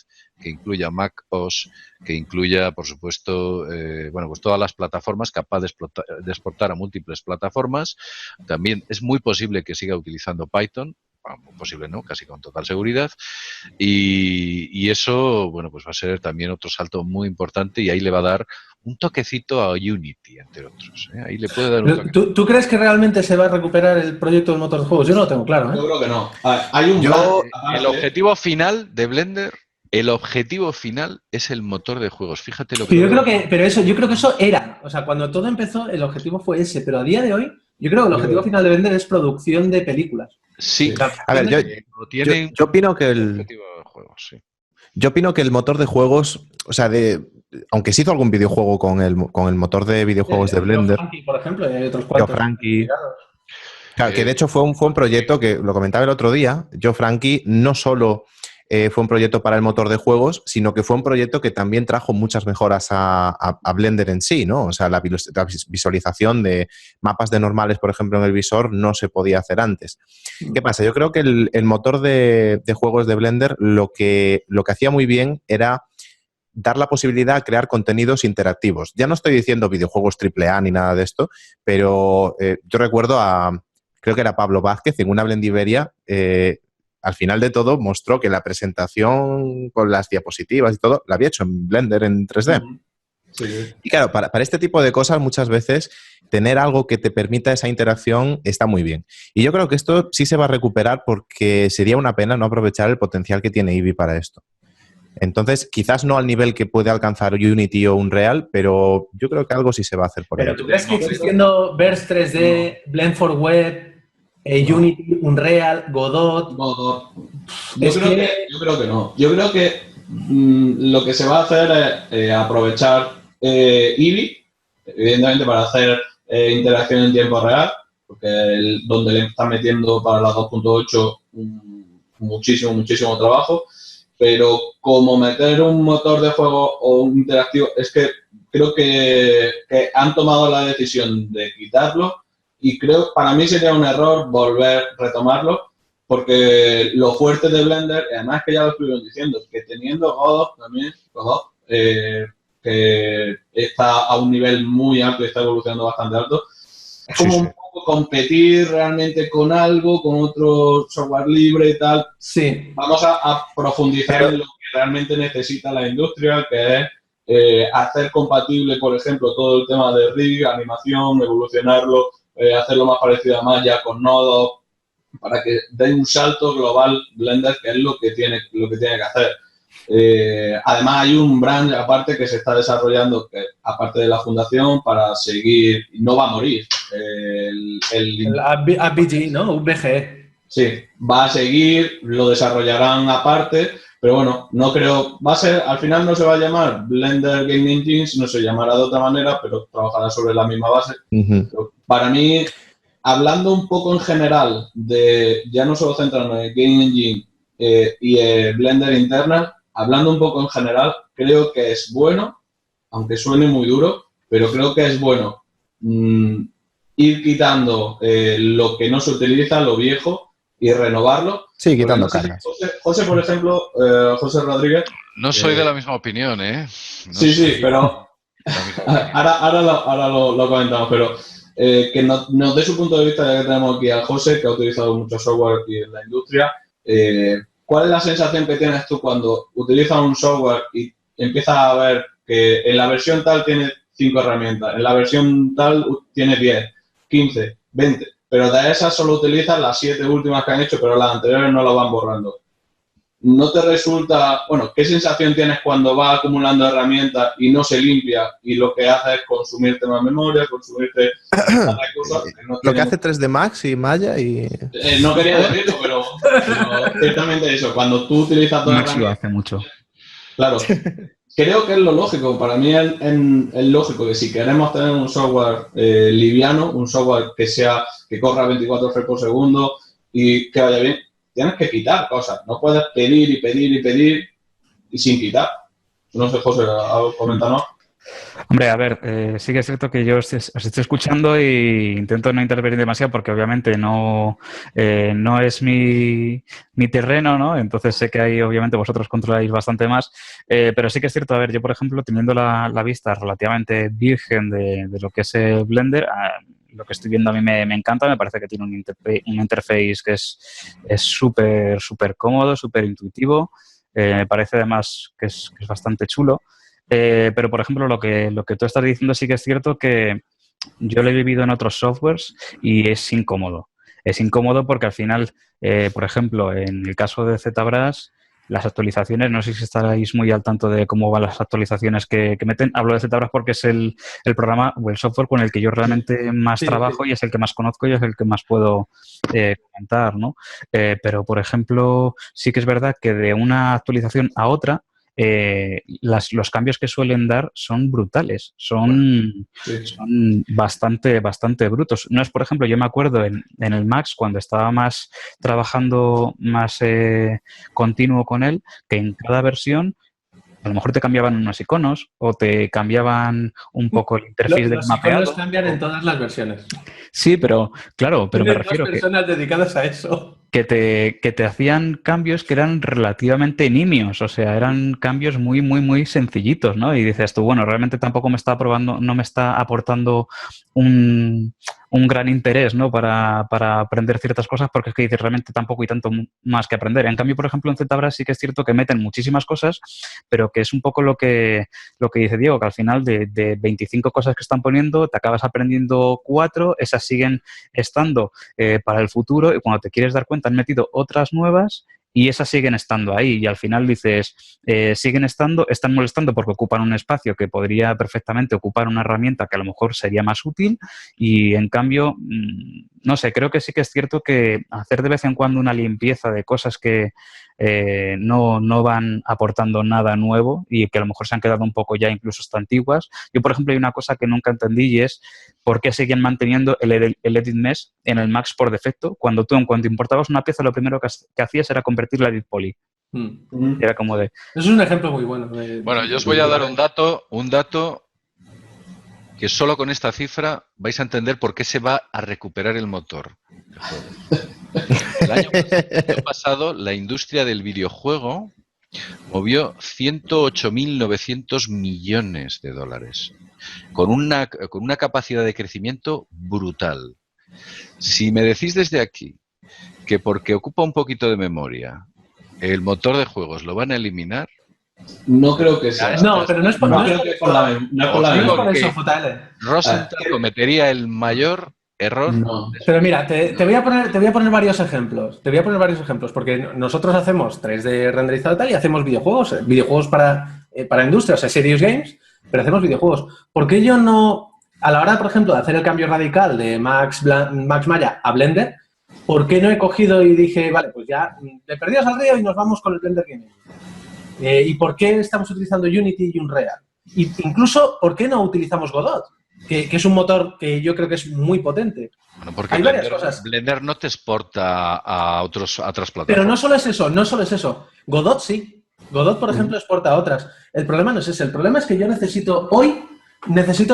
que incluya Mac OS, que incluya, por supuesto, pues todas las plataformas, capaz de exportar a múltiples plataformas. También es muy posible que siga utilizando Python, posible no, casi con total seguridad. Y eso, bueno, pues va a ser también otro salto muy importante y ahí le va a dar un toquecito a Unity, entre otros. Ahí le puede dar un toque. ¿Tú crees que realmente se va a recuperar el proyecto del motor de juegos? Yo no lo tengo claro. Yo creo que no. El objetivo final de Blender, el objetivo final es el motor de juegos. Fíjate lo que... Yo creo que eso era. O sea, cuando todo empezó, el objetivo fue ese. Pero a día de hoy, yo creo que el objetivo final de Blender es producción de películas. Sí. A ver, yo opino que Yo opino que el motor de juegos, o sea, aunque se hizo algún videojuego con el motor de videojuegos de Blender. Frankie, por ejemplo, y hay otros cuantos. Frankie. Claro, que de hecho fue un proyecto que, lo comentaba el otro día, Frankie no solo fue un proyecto para el motor de juegos, sino que fue un proyecto que también trajo muchas mejoras a Blender en sí, ¿no? O sea, la visualización de mapas de normales, por ejemplo, en el visor no se podía hacer antes. ¿Qué pasa? Yo creo que el motor de juegos de Blender lo que hacía muy bien era dar la posibilidad de crear contenidos interactivos. Ya no estoy diciendo videojuegos AAA ni nada de esto, pero yo recuerdo creo que era Pablo Vázquez, en una Blendiveria, al final de todo mostró que la presentación con las diapositivas y todo la había hecho en Blender en 3D. Sí. Y claro, para este tipo de cosas muchas veces tener algo que te permita esa interacción está muy bien. Y yo creo que esto sí se va a recuperar porque sería una pena no aprovechar el potencial que tiene Eevee para esto. Entonces, quizás no al nivel que puede alcanzar Unity o Unreal, pero yo creo que algo sí se va a hacer por ahí. ¿Pero tú crees que existiendo Burst 3D, Blend for Web, Unity, Unreal, Godot... Yo creo que no. Yo creo que lo que se va a hacer es aprovechar Eevee, evidentemente para hacer interacción en tiempo real, porque donde le están metiendo para la 2.8 muchísimo trabajo, pero como meter un motor de juego o un interactivo, es que creo que han tomado la decisión de quitarlo y creo, para mí sería un error retomarlo, porque lo fuerte de Blender, además que ya lo estuvieron diciendo, que teniendo Godot también, que está a un nivel muy alto y está evolucionando bastante alto, es como un poco competir realmente con algo, con otro software libre y tal. Sí. Vamos a profundizar en lo que realmente necesita la industria, que es hacer compatible, por ejemplo, todo el tema de rig, animación, evolucionarlo, hacerlo más parecido a Maya con nodos, para que dé un salto global Blender, que es lo que tiene que hacer. Además hay un branch aparte que se está desarrollando, que aparte de la fundación, para seguir, no va a morir. El ABG, ¿no? VG. Sí, va a seguir, lo desarrollarán aparte, pero bueno, no creo, al final no se va a llamar Blender Game Engine, no se llamará de otra manera, pero trabajará sobre la misma base. Pero para mí, hablando un poco en general ya no solo centrarnos en Game Engine y Blender Internal, hablando un poco en general, creo que es bueno, aunque suene muy duro, pero creo que es bueno ir quitando lo que no se utiliza, lo viejo, y renovarlo. Sí, quitando cargas. José, por ejemplo, José Rodríguez... No soy de la misma opinión, ¿eh? Sí, pero... ahora lo comentamos, pero que nos dé su punto de vista, ya que tenemos aquí a José, que ha utilizado mucho software aquí en la industria. ¿Cuál es la sensación que tienes tú cuando utilizas un software y empiezas a ver que en la versión tal tiene 5 herramientas, en la versión tal tiene 10, 15, 20, pero de esas solo utilizas las 7 últimas que han hecho, pero las anteriores no las van borrando? ¿No te resulta, qué sensación tienes cuando vas acumulando herramientas y no se limpia y lo que hace es consumirte más memoria, consumirte más recursos? Lo que hace 3D Max y Maya y... no quería decirlo, pero ciertamente eso, cuando tú utilizas todas las Max lo hace mucho. Claro. Creo que es lo lógico, para mí es lógico que si queremos tener un software liviano, un software que corra 24 frames por segundo y que vaya bien, tienes que quitar cosas, no puedes pedir y sin quitar. No sé, José, coméntanos. Hombre, a ver, sí que es cierto que yo os estoy escuchando e intento no intervenir demasiado porque obviamente no es mi terreno, ¿no? Entonces sé que ahí obviamente vosotros controláis bastante más, pero sí que es cierto, a ver, yo por ejemplo teniendo la vista relativamente virgen de lo que es Blender, lo que estoy viendo a mí me encanta, me parece que tiene un interface que es súper cómodo, súper intuitivo, me parece además que es bastante chulo. Pero, por ejemplo, lo que tú estás diciendo sí que es cierto que yo lo he vivido en otros softwares y es incómodo. Es incómodo porque al final, por ejemplo, en el caso de ZBrush, las actualizaciones, no sé si estaréis muy al tanto de cómo van las actualizaciones que meten. Hablo de ZBrush porque es el programa o el software con el que yo realmente más trabajo y es el que más conozco y es el que más puedo comentar, ¿no? Pero, por ejemplo, sí que es verdad que de una actualización a otra, los cambios que suelen dar son brutales, son bastante brutos. No es, por ejemplo, yo me acuerdo en el Max, cuando estaba trabajando más continuo con él, que en cada versión a lo mejor te cambiaban unos iconos o te cambiaban un poco el interface del mapeado. Los iconos cambian en todas las versiones. Sí, pero claro, pero me refiero que... personas dedicadas a eso. que te hacían cambios que eran relativamente nimios, o sea, eran cambios muy, muy, muy sencillitos, ¿no? Y dices tú, bueno, realmente tampoco no me está aportando un gran interés, ¿no? Para aprender ciertas cosas, porque es que dices, realmente tampoco hay tanto más que aprender. En cambio, por ejemplo, en ZBrush sí que es cierto que meten muchísimas cosas, pero que es un poco lo que dice Diego, que al final de 25 cosas que están poniendo, te acabas aprendiendo 4, esas siguen estando para el futuro, y cuando te quieres dar cuenta han metido otras nuevas y esas siguen estando ahí, y al final dices, están molestando porque ocupan un espacio que podría perfectamente ocupar una herramienta que a lo mejor sería más útil, y en cambio, no sé, creo que sí que es cierto que hacer de vez en cuando una limpieza de cosas que no van aportando nada nuevo y que a lo mejor se han quedado un poco ya incluso hasta antiguas. Yo, por ejemplo, hay una cosa que nunca entendí, y es por qué siguen manteniendo el edit mesh en el Max por defecto, cuando tú en cuanto importabas una pieza lo primero que hacías era convertirla a edit poly. Era como de... Eso es un ejemplo muy bueno. Bueno, yo os voy a dar un dato que solo con esta cifra vais a entender por qué se va a recuperar el motor. El año pasado, la industria del videojuego movió 108.900 millones de dólares, con una capacidad de crecimiento brutal. Si me decís desde aquí que porque ocupa un poquito de memoria, el motor de juegos lo van a eliminar... No creo que sea. No, pero no es por eso, Rosenthal cometería el mayor error. No. Pero mira, te voy a poner varios ejemplos. Porque nosotros hacemos 3D renderizado y tal, y hacemos videojuegos para industria, o sea, serious games, pero hacemos videojuegos. ¿Por qué yo no, a la hora, por ejemplo, de hacer el cambio radical de Max Maya a Blender, por qué no he cogido y dije, vale, pues ya le perdías al río y nos vamos con el Blender Game? ¿Y por qué estamos utilizando Unity y Unreal? Y incluso, ¿por qué no utilizamos Godot? Que es un motor que yo creo que es muy potente. Bueno, porque hay varias cosas. Blender no te exporta a otras plataformas. Pero no solo es eso. Godot sí. Godot, por ejemplo, exporta a otras. El problema no es ese. El problema es que yo necesito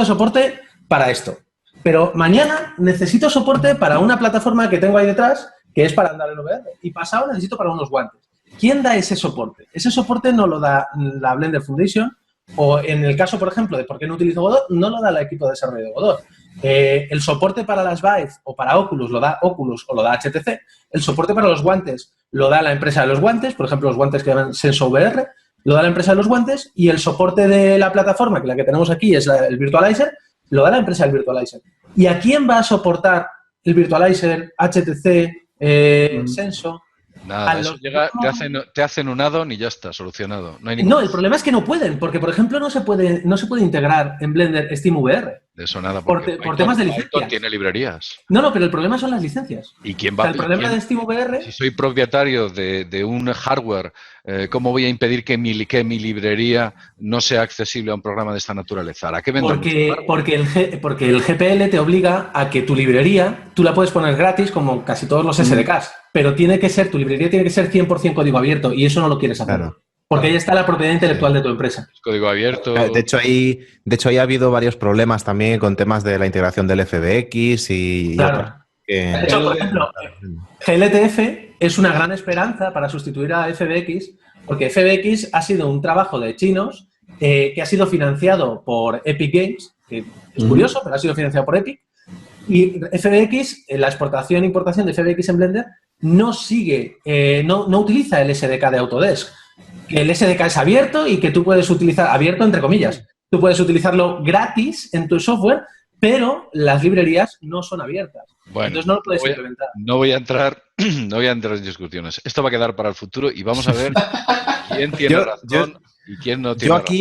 soporte para esto. Pero mañana necesito soporte para una plataforma que tengo ahí detrás, que es para andar en VR. Y pasado necesito para unos guantes. ¿Quién da ese soporte? Ese soporte no lo da la Blender Foundation, o en el caso, por ejemplo, de por qué no utilizo Godot, no lo da el equipo de desarrollo de Godot. El soporte para las Vive o para Oculus lo da Oculus o lo da HTC. El soporte para los guantes lo da la empresa de los guantes, por ejemplo, los guantes que llaman Senso VR, lo da la empresa de los guantes, y el soporte de la plataforma, que la que tenemos aquí es el Virtualizer, lo da la empresa del Virtualizer. ¿Y a quién va a soportar el Virtualizer, HTC, Senso? Nada, eso llega, te hacen un add-on y ya está, solucionado. No, el problema es que no pueden, porque, por ejemplo, no se puede integrar en Blender SteamVR. De eso nada, por temas de licencias. Python tiene librerías. No, pero el problema son las licencias. ¿Y quién va el problema de SteamVR... Si soy propietario de un hardware, ¿cómo voy a impedir que mi librería no sea accesible a un programa de esta naturaleza? ¿A qué vendrá? Porque el GPL te obliga a que tu librería, tú la puedes poner gratis como casi todos los SDKs, pero tu librería tiene que ser 100% código abierto, y eso no lo quieres hacer. Claro. Porque ahí está la propiedad intelectual de tu empresa. Código abierto. De hecho, ahí ha habido varios problemas también con temas de la integración del FBX y... Claro. De hecho, por ejemplo, GLTF es una gran esperanza para sustituir a FBX, porque FBX ha sido un trabajo de chinos que ha sido financiado por Epic Games, que es curioso, pero ha sido financiado por Epic. Y FBX, la exportación e importación de FBX en Blender, no utiliza el SDK de Autodesk. Que el SDK es abierto y que tú puedes utilizar, abierto entre comillas, tú puedes utilizarlo gratis en tu software, pero las librerías no son abiertas. Bueno, entonces no lo puedes implementar. No voy a entrar en discusiones. Esto va a quedar para el futuro y vamos a ver quién tiene razón y quién no tiene razón.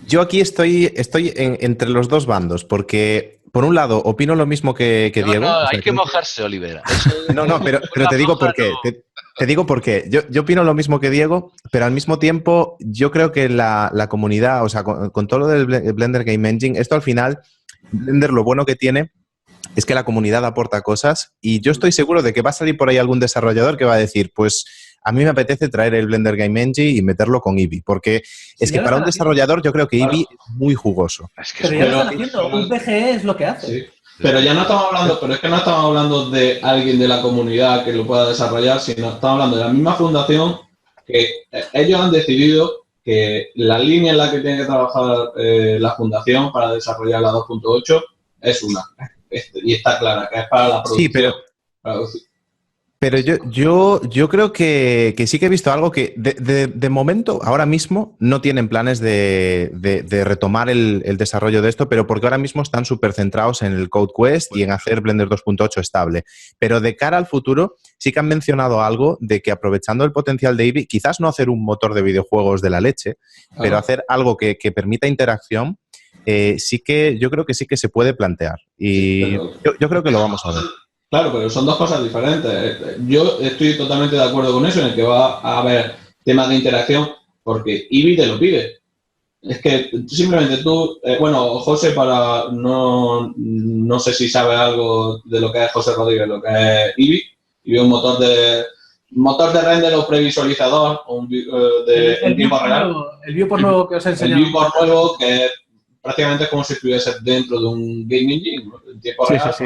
Yo aquí estoy entre los dos bandos, porque por un lado opino lo mismo que Diego. No, hay que mojarse, Olivera. No, pero te digo por qué. Te digo por qué. Yo opino lo mismo que Diego, pero al mismo tiempo yo creo que la comunidad, o sea, con todo lo del Blender Game Engine, esto al final, Blender lo bueno que tiene es que la comunidad aporta cosas, y yo estoy seguro de que va a salir por ahí algún desarrollador que va a decir, pues a mí me apetece traer el Blender Game Engine y meterlo con Eevee, porque es que para un desarrollador yo creo que Eevee es muy jugoso. Pero ya lo están haciendo, un PGE es lo que hace. Sí. Pero ya no estamos hablando, pero es que no estamos hablando de alguien de la comunidad que lo pueda desarrollar, sino estamos hablando de la misma fundación que ellos han decidido que la línea en la que tiene que trabajar la fundación para desarrollar la 2.8 es una. Y está clara, que es para la producción. Sí, pero yo creo que sí que he visto algo que de momento, ahora mismo, no tienen planes de retomar el desarrollo de esto, pero porque ahora mismo están súper centrados en el Code Quest y en hacer Blender 2.8 estable. Pero de cara al futuro, sí que han mencionado algo de que aprovechando el potencial de Eevee, quizás no hacer un motor de videojuegos de la leche, pero hacer algo que permita interacción, sí que yo creo que sí que se puede plantear. Y sí, yo creo que lo vamos a ver. Claro, pero son dos cosas diferentes. Yo estoy totalmente de acuerdo con eso, en el que va a haber temas de interacción, porque Eevee te lo pide. Es que simplemente tú, bueno, José, para no sé si sabe algo de lo que es José Rodríguez, lo que es Eevee. Eevee es un motor de render o previsualizador en tiempo real. El viewport nuevo que os he enseñado. El viewport nuevo que prácticamente es como si estuviese dentro de un game engine, ¿no? En tiempo real. Sí.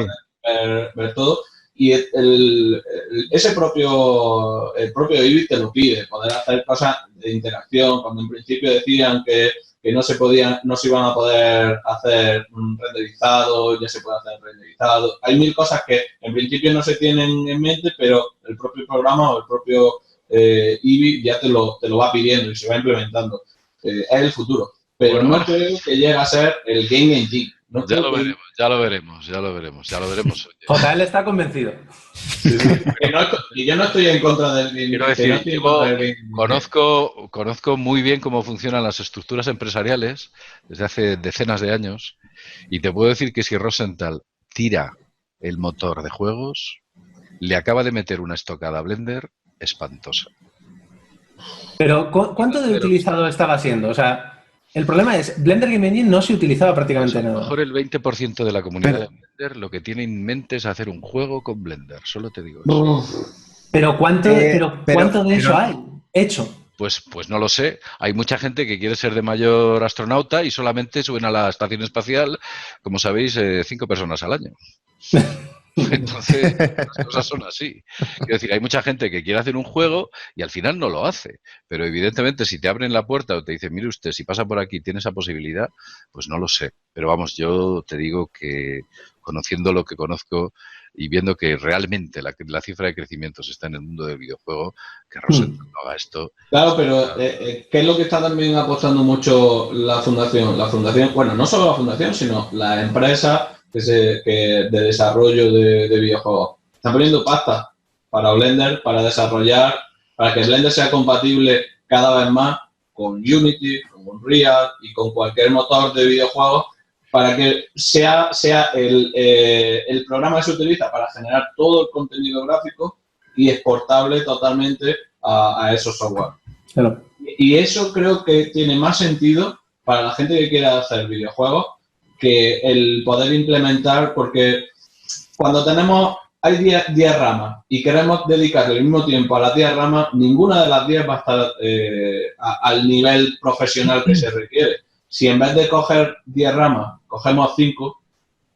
Ver todo, y ese propio Eevee te lo pide, poder hacer cosas de interacción, cuando en principio decían que no se iban a poder hacer un renderizado, ya se puede hacer renderizado. Hay mil cosas que en principio no se tienen en mente, pero el propio programa o el propio Eevee ya te lo va pidiendo y se va implementando. Es el futuro, pero bueno, no creo que llegue a ser el Game Engine. No ya lo veremos. JL está convencido. Sí. Y yo no estoy en contra del game. Quiero decir, conozco muy bien cómo funcionan las estructuras empresariales desde hace decenas de años y te puedo decir que si Rosenthal tira el motor de juegos, le acaba de meter una estocada a Blender espantosa. Pero, ¿cuánto de utilizado estaba siendo? O sea, el problema es, Blender Game Engine no se utilizaba prácticamente nada. A lo mejor el 20% de la comunidad de Blender lo que tiene en mente es hacer un juego con Blender, solo te digo eso. Pero ¿cuánto de eso hay hecho? Pues no lo sé. Hay mucha gente que quiere ser de mayor astronauta y solamente suben a la estación espacial, como sabéis, 5 personas al año. Entonces, las cosas son así. Quiero decir, hay mucha gente que quiere hacer un juego y al final no lo hace. Pero evidentemente, si te abren la puerta o te dicen, mire usted, si pasa por aquí tiene esa posibilidad, pues no lo sé. Pero vamos, yo te digo que conociendo lo que conozco y viendo que realmente la cifra de crecimientos está en el mundo del videojuego, que Rosenthal no haga esto. Claro, pero ¿qué es lo que está también apostando mucho la fundación? La fundación, bueno, no solo la fundación, sino la empresa de desarrollo de videojuegos. Están poniendo pasta para Blender, para desarrollar, para que Blender sea compatible cada vez más con Unity, con Unreal y con cualquier motor de videojuegos, para que sea el programa que se utiliza para generar todo el contenido gráfico y exportable totalmente a esos software. Claro. Y eso creo que tiene más sentido para la gente que quiera hacer videojuegos que el poder implementar, porque cuando hay 10 ramas y queremos dedicarle el mismo tiempo a las 10 ramas, ninguna de las 10 va a estar al nivel profesional que se requiere. Si en vez de coger 10 ramas, cogemos 5,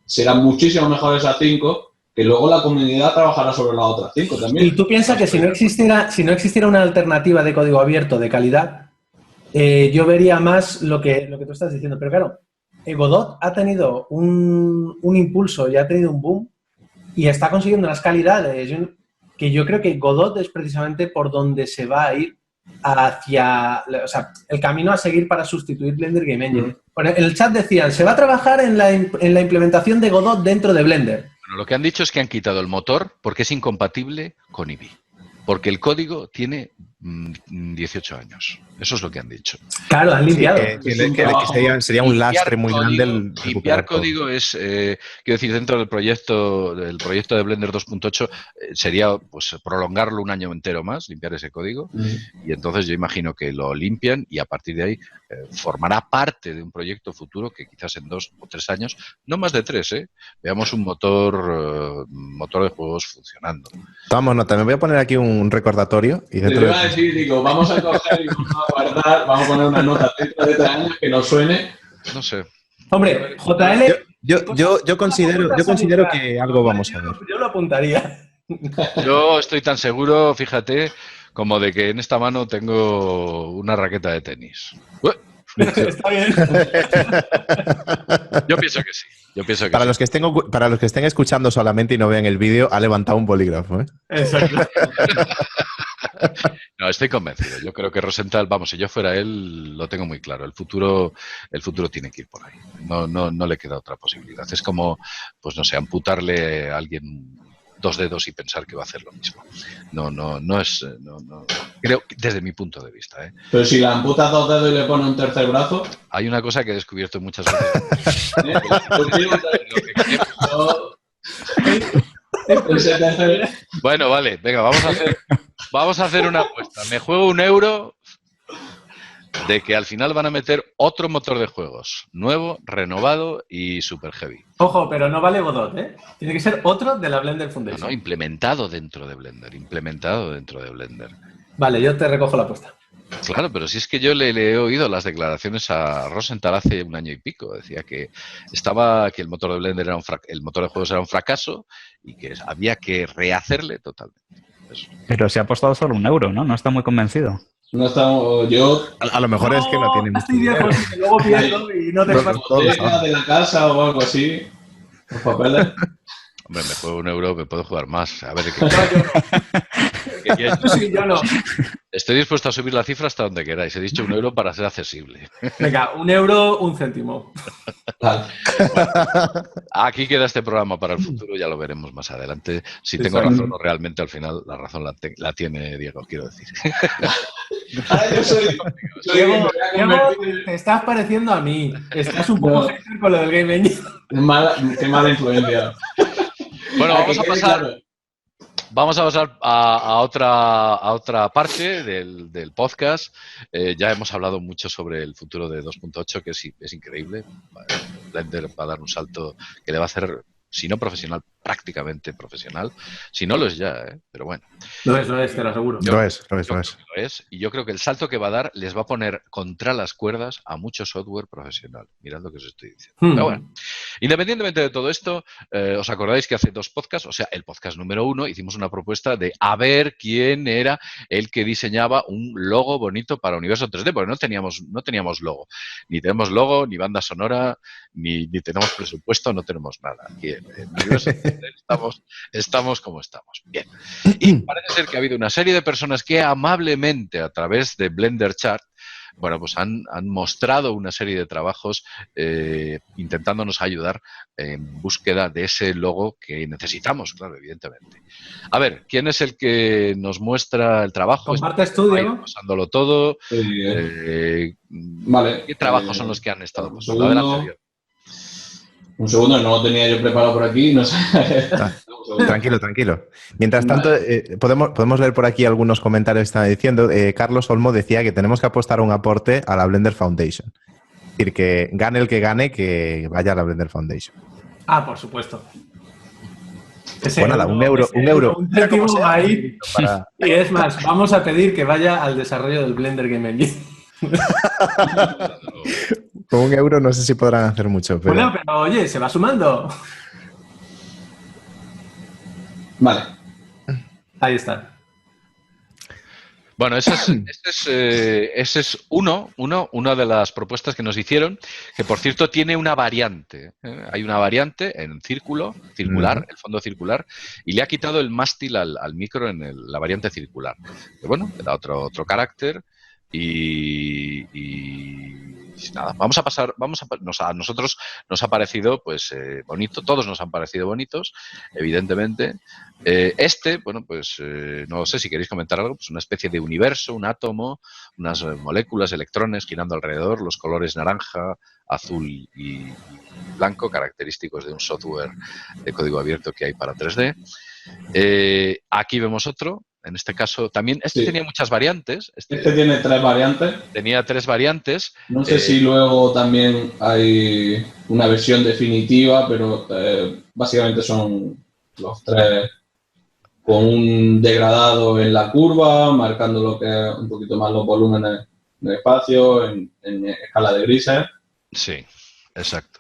serán muchísimo mejores esas 5, que luego la comunidad trabajará sobre las otras 5 también. Y tú piensas que si no existiera una alternativa de código abierto de calidad, yo vería más lo que tú estás diciendo. Pero claro, Godot ha tenido un impulso y ha tenido un boom y está consiguiendo unas calidades que yo creo que Godot es precisamente por donde se va a ir hacia, o sea, el camino a seguir para sustituir Blender Game Engine. En el chat decían, se va a trabajar en la implementación de Godot dentro de Blender. Bueno, lo que han dicho es que han quitado el motor porque es incompatible con Eevee. Porque el código tiene 18 años. Eso es lo que han dicho. Claro, han limpiado. Que sería un lastre muy grande. Limpiar código es, quiero decir, dentro del proyecto de Blender 2.8 sería pues prolongarlo un año entero más, limpiar ese código. Y entonces yo imagino que lo limpian y a partir de ahí formará parte de un proyecto futuro que quizás en 2 o 3 años, no más de 3, veamos un motor de juegos funcionando. Tomamos nota. Me voy a poner aquí un recordatorio. Y dentro vamos a coger y vamos a guardar, vamos a poner una nota dentro de 3 años que nos suene. No sé. Hombre, JL, Yo considero que algo vamos a ver. Yo lo apuntaría. Yo estoy tan seguro, fíjate, como de que en esta mano tengo una raqueta de tenis. Está bien. Yo pienso que sí. Para los que estén escuchando solamente y no vean el vídeo, ha levantado un bolígrafo, ¿eh? Exacto. No, estoy convencido. Yo creo que Rosenthal, vamos, si yo fuera él, lo tengo muy claro. El futuro tiene que ir por ahí. No le queda otra posibilidad. Es como, pues no sé, amputarle a alguien 2 dedos y pensar que va a hacer lo mismo. No es. Creo, desde mi punto de vista. Pero si le amputas 2 dedos y le pone un tercer brazo. Hay una cosa que he descubierto muchas veces. Bueno, vale, venga, vamos a hacer una apuesta. Me juego €1 de que al final van a meter otro motor de juegos, nuevo, renovado y super heavy. Ojo, pero no vale Godot, ¿eh? Tiene que ser otro de la Blender Foundation. No, implementado dentro de Blender. Vale, yo te recojo la apuesta. Claro, pero si es que yo le he oído las declaraciones a Rosenthal hace 1 año y pico. Decía que el motor de Blender el motor de juegos era un fracaso y que había que rehacerle totalmente. Eso. Pero se ha apostado solo €1, ¿no? No está muy convencido. No estamos. Yo. A lo mejor es que no tiene mucho dinero. Luego pierdo y no te de la casa o algo así. Los papeles. Hombre, me juego €1, me puedo jugar más. A ver, yo no. Estoy dispuesto a subir la cifra hasta donde queráis. He dicho €1 para ser accesible. Venga, €1, 1 céntimo. Bueno, aquí queda este programa para el futuro, ya lo veremos más adelante. Si tengo razón o realmente al final la razón la tiene Diego, quiero decir. Diego, te estás pareciendo a mí. Estás un poco hater con lo del Game Engine. Qué mala influencia. Bueno, vamos a pasar a otra parte del podcast. Ya hemos hablado mucho sobre el futuro de 2.8, que es increíble. Blender va a dar un salto que le va a hacer, si no profesional, prácticamente profesional. Si no lo es ya, pero bueno. Lo es, te lo aseguro. Lo es. Y yo creo que el salto que va a dar les va a poner contra las cuerdas a mucho software profesional. Mirad lo que os estoy diciendo. Pero bueno, independientemente de todo esto, ¿os acordáis que hace 2 podcasts, o sea, el podcast número 1, hicimos una propuesta de a ver quién era el que diseñaba un logo bonito para Universo 3D? Porque no teníamos logo. Ni tenemos logo, ni banda sonora, ni tenemos presupuesto, no tenemos nada. Aquí en Universo 3D estamos como estamos. Bien. Y parece ser que ha habido una serie de personas que amablemente, a través de Blender Chart, bueno, pues han mostrado una serie de trabajos intentándonos ayudar en búsqueda de ese logo que necesitamos, claro, evidentemente. A ver, ¿quién es el que nos muestra el trabajo? ¿Compartes tú, Diego? Pasándolo todo. Vale. ¿Qué trabajos son los que han estado pasando? Adelante. Un segundo, no lo tenía yo preparado por aquí, no sé. Tranquilo. Mientras tanto, podemos ver por aquí algunos comentarios que están diciendo. Carlos Olmo decía que tenemos que apostar un aporte a la Blender Foundation. Es decir, que gane el que gane, que vaya a la Blender Foundation. Ah, por supuesto. Bueno, nada, €1. Un céntimo ahí. Y es más, vamos a pedir que vaya al desarrollo del Blender Game Engine. Con €1 no sé si podrán hacer mucho. Pero... Bueno, pero oye, se va sumando. Vale. Ahí está. Bueno, ese es una de las propuestas que nos hicieron, que por cierto tiene una variante. Hay una variante en circular, el fondo circular, y le ha quitado el mástil al micro en la variante circular. Que bueno, le da otro carácter y nada, vamos a pasar, a nosotros nos ha parecido pues bonito, todos nos han parecido bonitos, evidentemente. Bueno, pues no sé si queréis comentar algo, pues una especie de universo, un átomo, unas moléculas, electrones girando alrededor, los colores naranja, azul y blanco, característicos de un software de código abierto que hay para 3D. Aquí vemos otro. En este caso también, tenía muchas variantes. Este tiene 3 variantes. Tenía 3 variantes. No sé si luego también hay una versión definitiva, pero básicamente son los 3 con un degradado en la curva, marcando lo que es un poquito más los volúmenes del espacio, en escala de grises. Sí, exacto.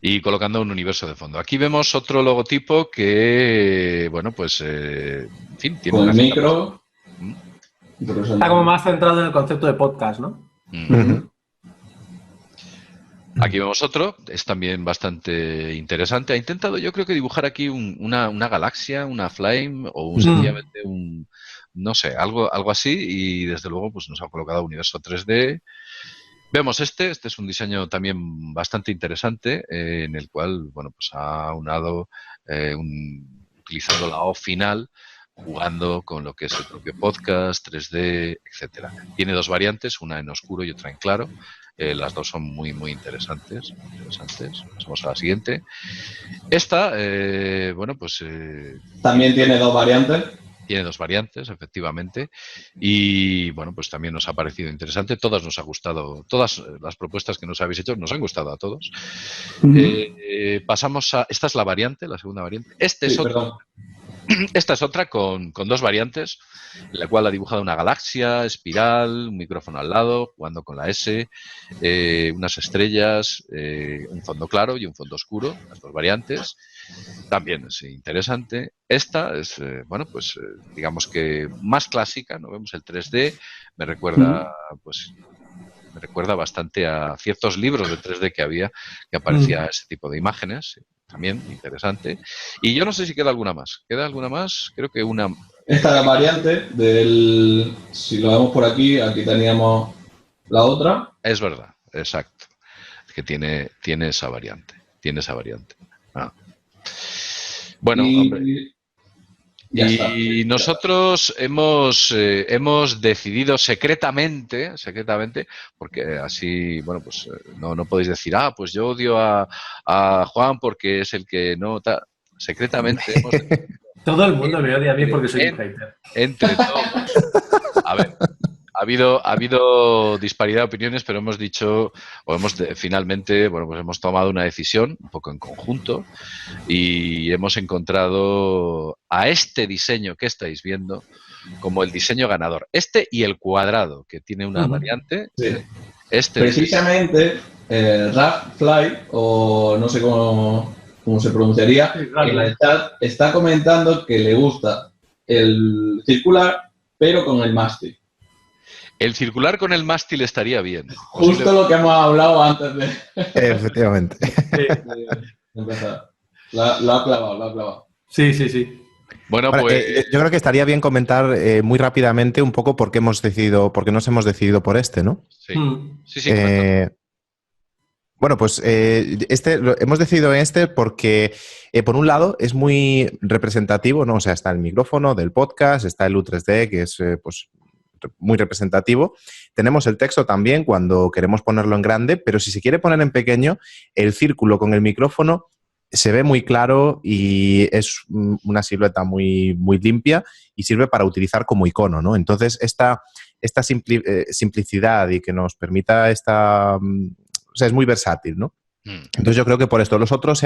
y colocando un universo de fondo. Aquí vemos otro logotipo que, bueno, pues, en fin, tiene con una el cierta micro. Está como más centrado en el concepto de podcast, ¿no? Aquí vemos otro, es también bastante interesante. Ha intentado, yo creo que dibujar aquí una galaxia, una flame o sencillamente no sé, algo así, y desde luego pues nos ha colocado universo 3D. Vemos este es un diseño también bastante interesante, en el cual, bueno, pues ha unado utilizando la O final, jugando con lo que es el propio podcast, 3D, etcétera. Tiene dos variantes, una en oscuro y otra en claro. Las dos son muy, muy interesantes. Pasamos a la siguiente. Esta, bueno, pues... también tiene dos variantes. Tiene dos variantes, efectivamente. Y, bueno, pues también nos ha parecido interesante. Todas nos ha gustado. Todas las propuestas que nos habéis hecho nos han gustado a todos. Pasamos a... Esta es la variante, la segunda variante. Esta es otra con dos variantes, en la cual ha dibujado una galaxia, espiral, un micrófono al lado, jugando con la S, unas estrellas, un fondo claro y un fondo oscuro, las dos variantes. También es interesante. Esta es, bueno, pues digamos que más clásica, ¿no? Vemos el 3D, me recuerda, pues... Me recuerda bastante a ciertos libros de 3D que aparecía ese tipo de imágenes. También interesante. Y yo no sé si queda alguna más. ¿Queda alguna más? Creo que una... Esta es la variante si lo vemos por aquí teníamos la otra. Es verdad, exacto. Que tiene esa variante. Ah. Bueno, hombre. Y nosotros hemos decidido secretamente, porque así, bueno, pues no podéis decir, pues yo odio a Juan porque es el que no... Secretamente hemos decidido, todo el mundo me odia a mí porque soy un hater. Entre todos. A ver, ha habido disparidad de opiniones, pero hemos dicho, finalmente, bueno, pues hemos tomado una decisión un poco en conjunto y hemos encontrado a este diseño que estáis viendo como el diseño ganador. Este y el cuadrado, que tiene una variante. Sí. Precisamente, Raffly, o no sé cómo se pronunciaría, en el chat está comentando que le gusta el circular, pero con el mástil. El circular con el mástil estaría bien. Justo lo que hemos hablado antes de... Efectivamente. empezar. Lo ha clavado. Sí. Bueno, pues... yo creo que estaría bien comentar muy rápidamente un poco por qué nos hemos decidido por este, ¿no? Sí. Bueno, pues hemos decidido este porque, por un lado, es muy representativo, ¿no? O sea, está el micrófono del podcast, está el U3D, que es, pues, muy representativo. Tenemos el texto también cuando queremos ponerlo en grande, pero si se quiere poner en pequeño, el círculo con el micrófono se ve muy claro y es una silueta muy, muy limpia y sirve para utilizar como icono, ¿no? Entonces, esta simplicidad y que nos permita o sea, es muy versátil, ¿no? Entonces yo creo que por esto. Los otros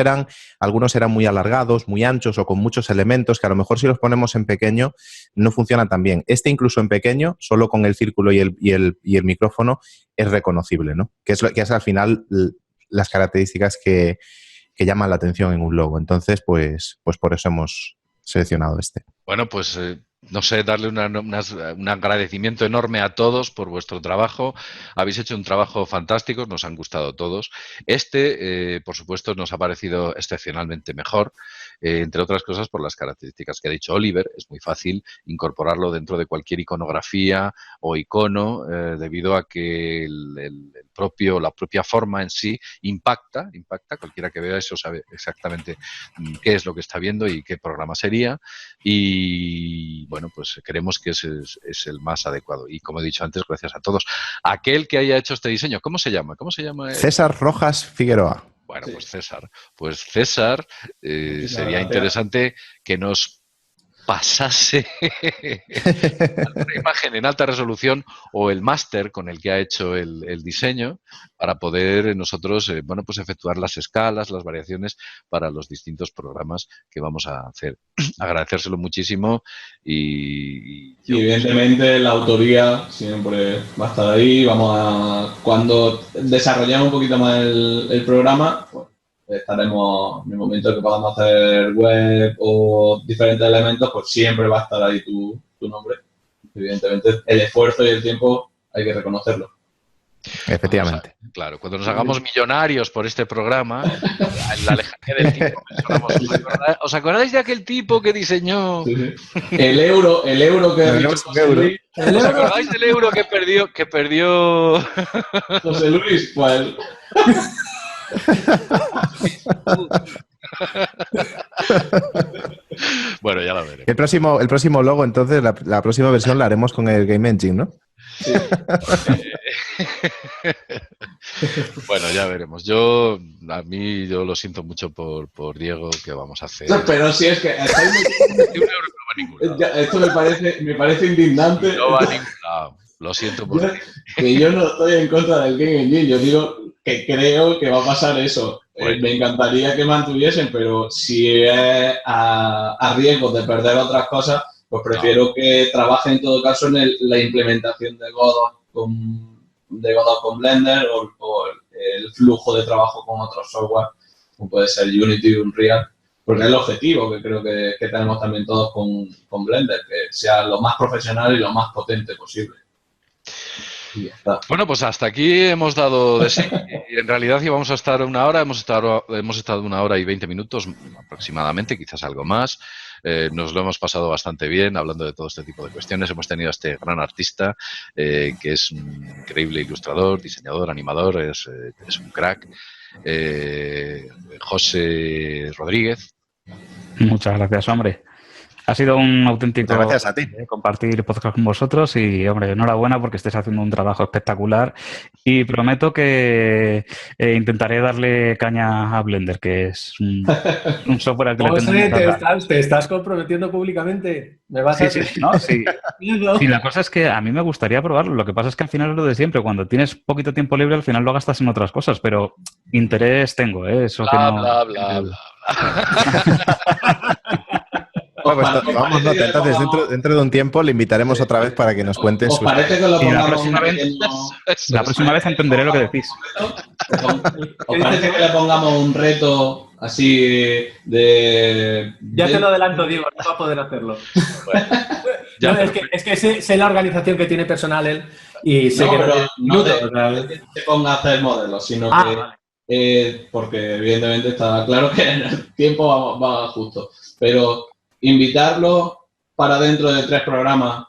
algunos eran muy alargados, muy anchos o con muchos elementos que a lo mejor si los ponemos en pequeño no funcionan tan bien. Este incluso en pequeño, solo con el círculo y el micrófono, es reconocible, ¿no? Que es al final las características que llaman la atención en un logo. Entonces, pues por eso hemos seleccionado este. Bueno, pues... no sé, darle un agradecimiento enorme a todos por vuestro trabajo. Habéis hecho un trabajo fantástico, nos han gustado todos. Por supuesto, nos ha parecido excepcionalmente mejor, entre otras cosas por las características que ha dicho Oliver. Es muy fácil incorporarlo dentro de cualquier iconografía o icono, debido a que la propia forma en sí impacta. Cualquiera que vea eso sabe exactamente qué es lo que está viendo y qué programa sería. Y bueno, pues creemos que ese es el más adecuado. Y como he dicho antes, gracias a todos. Aquel que haya hecho este diseño, ¿cómo se llama? César Rojas Figueroa. Bueno, pues César, sería interesante que nos pasase una imagen en alta resolución o el máster con el que ha hecho el diseño para poder nosotros, bueno, pues efectuar las escalas, las variaciones para los distintos programas que vamos a hacer. Agradecérselo muchísimo y evidentemente la autoría siempre va a estar ahí. Cuando desarrollemos un poquito más el programa, pues, estaremos en el momento que podamos hacer web o diferentes elementos, pues siempre va a estar ahí tu nombre. Evidentemente, el esfuerzo y el tiempo hay que reconocerlo. Efectivamente. Claro, cuando nos hagamos millonarios por este programa, la lejanía del tiempo, ¿os acordáis de aquel tipo que diseñó? Sí. El euro que José Luis. ¿Os acordáis del euro que perdió José Luis? Pues bueno, ya lo veremos. El próximo logo, entonces, la próxima versión la haremos con el Game Engine, ¿no? sí. Bueno, ya veremos. Yo lo siento mucho por Diego, que vamos a hacer. No, pero si es que estáis Un euro no va a ningún lado. esto me parece indignante. No va a ningún lado. Lo siento por ti. Que yo no estoy en contra del Game Engine, yo digo que creo que va a pasar eso. Bueno. Me encantaría que mantuviesen, pero si es a riesgo de perder otras cosas, pues prefiero que trabajen en todo caso en la implementación de Godot con Blender o el flujo de trabajo con otros software, como puede ser Unity o Unreal, porque es el objetivo que creo que tenemos también todos con Blender, que sea lo más profesional y lo más potente posible. Y ya está. Bueno, pues hasta aquí hemos dado de sí. Y en realidad íbamos a estar una hora, hemos estado 1 hora y 20 minutos aproximadamente, quizás algo más. Nos lo hemos pasado bastante bien hablando de todo este tipo de cuestiones. Hemos tenido a este gran artista que es un increíble ilustrador, diseñador, animador, es un crack. José Rodríguez. Muchas gracias, hombre. Ha sido un auténtico Muchas gracias a ti. compartir podcast con vosotros y, hombre, enhorabuena porque estáis haciendo un trabajo espectacular y prometo que intentaré darle caña a Blender, que es un software al que le tengo muchas ganas. ¿Te estás comprometiendo públicamente? ¿Me vas a Sí, ¿no? Sí. Sí, la cosa es que a mí me gustaría probarlo. Lo que pasa es que al final es lo de siempre. Cuando tienes poquito tiempo libre, al final lo gastas en otras cosas, pero interés tengo, ¿eh? Eso Bla, que no... bla, bla, bla. Bueno, pues vamos, Nota. Entonces, dentro de un tiempo le invitaremos otra vez para que nos cuente ¿Os su... parece que lo Y la pongamos próxima vez- La próxima vez entenderé lo que decís. ¿Os parece que le pongamos un reto así de... Ya te lo adelanto, Diego, no va a poder hacerlo. Ya, No, pero- es que sé la organización que tiene personal él y sé No, que pero no minutos, de- o sea, no que te ponga a hacer modelos, sino que... vale. Porque evidentemente está claro que el tiempo va justo. Pero invitarlo para dentro de 3 programas,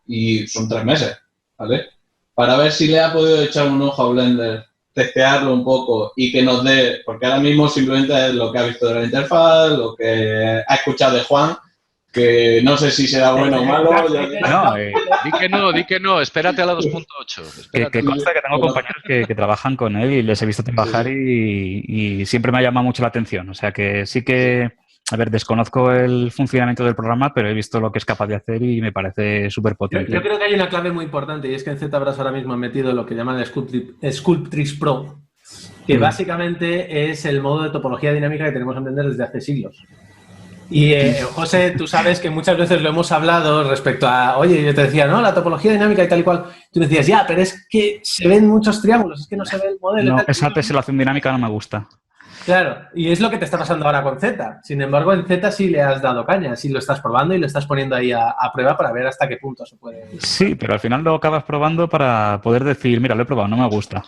y son 3 meses, ¿vale? Para ver si le ha podido echar un ojo a Blender, testearlo un poco y que nos dé, porque ahora mismo simplemente es lo que ha visto de la interfaz, lo que ha escuchado de Juan, que no sé si será bueno o malo. No, Di que no, espérate a la 2.8. que consta que tengo compañeros que trabajan con él y les he visto trabajar y siempre me ha llamado mucho la atención. O sea que sí que, a ver, desconozco el funcionamiento del programa, pero he visto lo que es capaz de hacer y me parece súper potente. Yo creo que hay una clave muy importante y es que en ZBrush ahora mismo han metido lo que llaman el Sculptris Pro, que básicamente es el modo de topología dinámica que tenemos en Blender desde hace siglos. Y José, tú sabes que muchas veces lo hemos hablado respecto a, oye, yo te decía, no, la topología dinámica y tal y cual. Tú decías, ya, pero es que se ven muchos triángulos, es que no se ve el modelo. No, esa teselación dinámica no me gusta. Claro, y es lo que te está pasando ahora con Z. Sin embargo, en Z sí le has dado caña, sí lo estás probando y lo estás poniendo ahí a prueba para ver hasta qué punto se puede... Sí, pero al final lo acabas probando para poder decir, mira, lo he probado, no me gusta.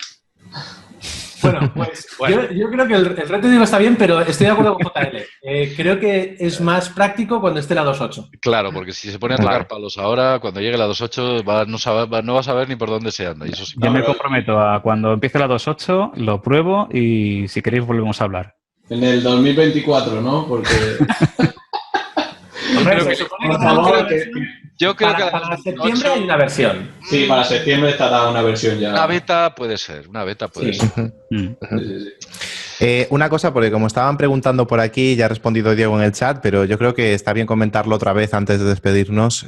Bueno, pues Yo creo que el reto de Diego está bien, pero estoy de acuerdo con JL. Creo que es más práctico cuando esté la 2.8. Claro, porque si se pone a tocar palos ahora, cuando llegue la 2.8 no va a saber ni por dónde se anda. Y eso sí. Yo me comprometo a cuando empiece la 2.8, lo pruebo y si queréis volvemos a hablar. En el 2024, ¿no? Porque... Hombre, creo se que- supone por que favor, Yo creo que para septiembre hay una versión. Sí, para septiembre estará una versión ya. una beta puede ser, Sí. ser. Mm. Sí, sí. Una cosa, porque como estaban preguntando por aquí, ya ha respondido Diego en el chat, pero yo creo que está bien comentarlo otra vez antes de despedirnos,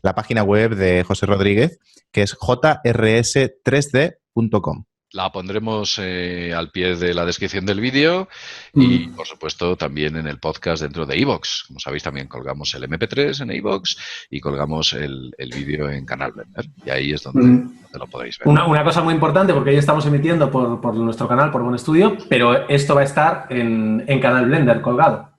la página web de José Rodríguez, que es jrs3d.com. La pondremos al pie de la descripción del vídeo y, por supuesto, también en el podcast dentro de iVoox. Como sabéis, también colgamos el MP3 en iVoox y colgamos el vídeo en Canal Blender. Y ahí es donde donde lo podréis ver. Una cosa muy importante, porque hoy estamos emitiendo por nuestro canal, por Buen Estudio, pero esto va a estar en Canal Blender colgado.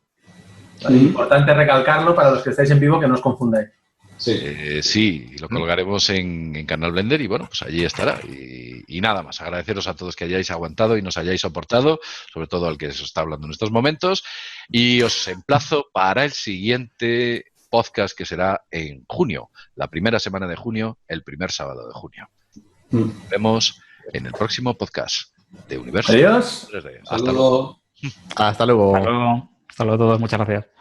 ¿Vale? Importante recalcarlo para los que estáis en vivo, que no os confundáis. Sí, lo colgaremos en Canal Blender y bueno, pues allí estará. Y nada más, agradeceros a todos que hayáis aguantado y nos hayáis soportado, sobre todo al que os está hablando en estos momentos. Y os emplazo para el siguiente podcast, que será en junio, la primera semana de junio, el primer sábado de junio. Nos vemos en el próximo podcast de Universo. Adiós. 3D. Hasta luego. Hasta luego. Hasta luego a todos, muchas gracias.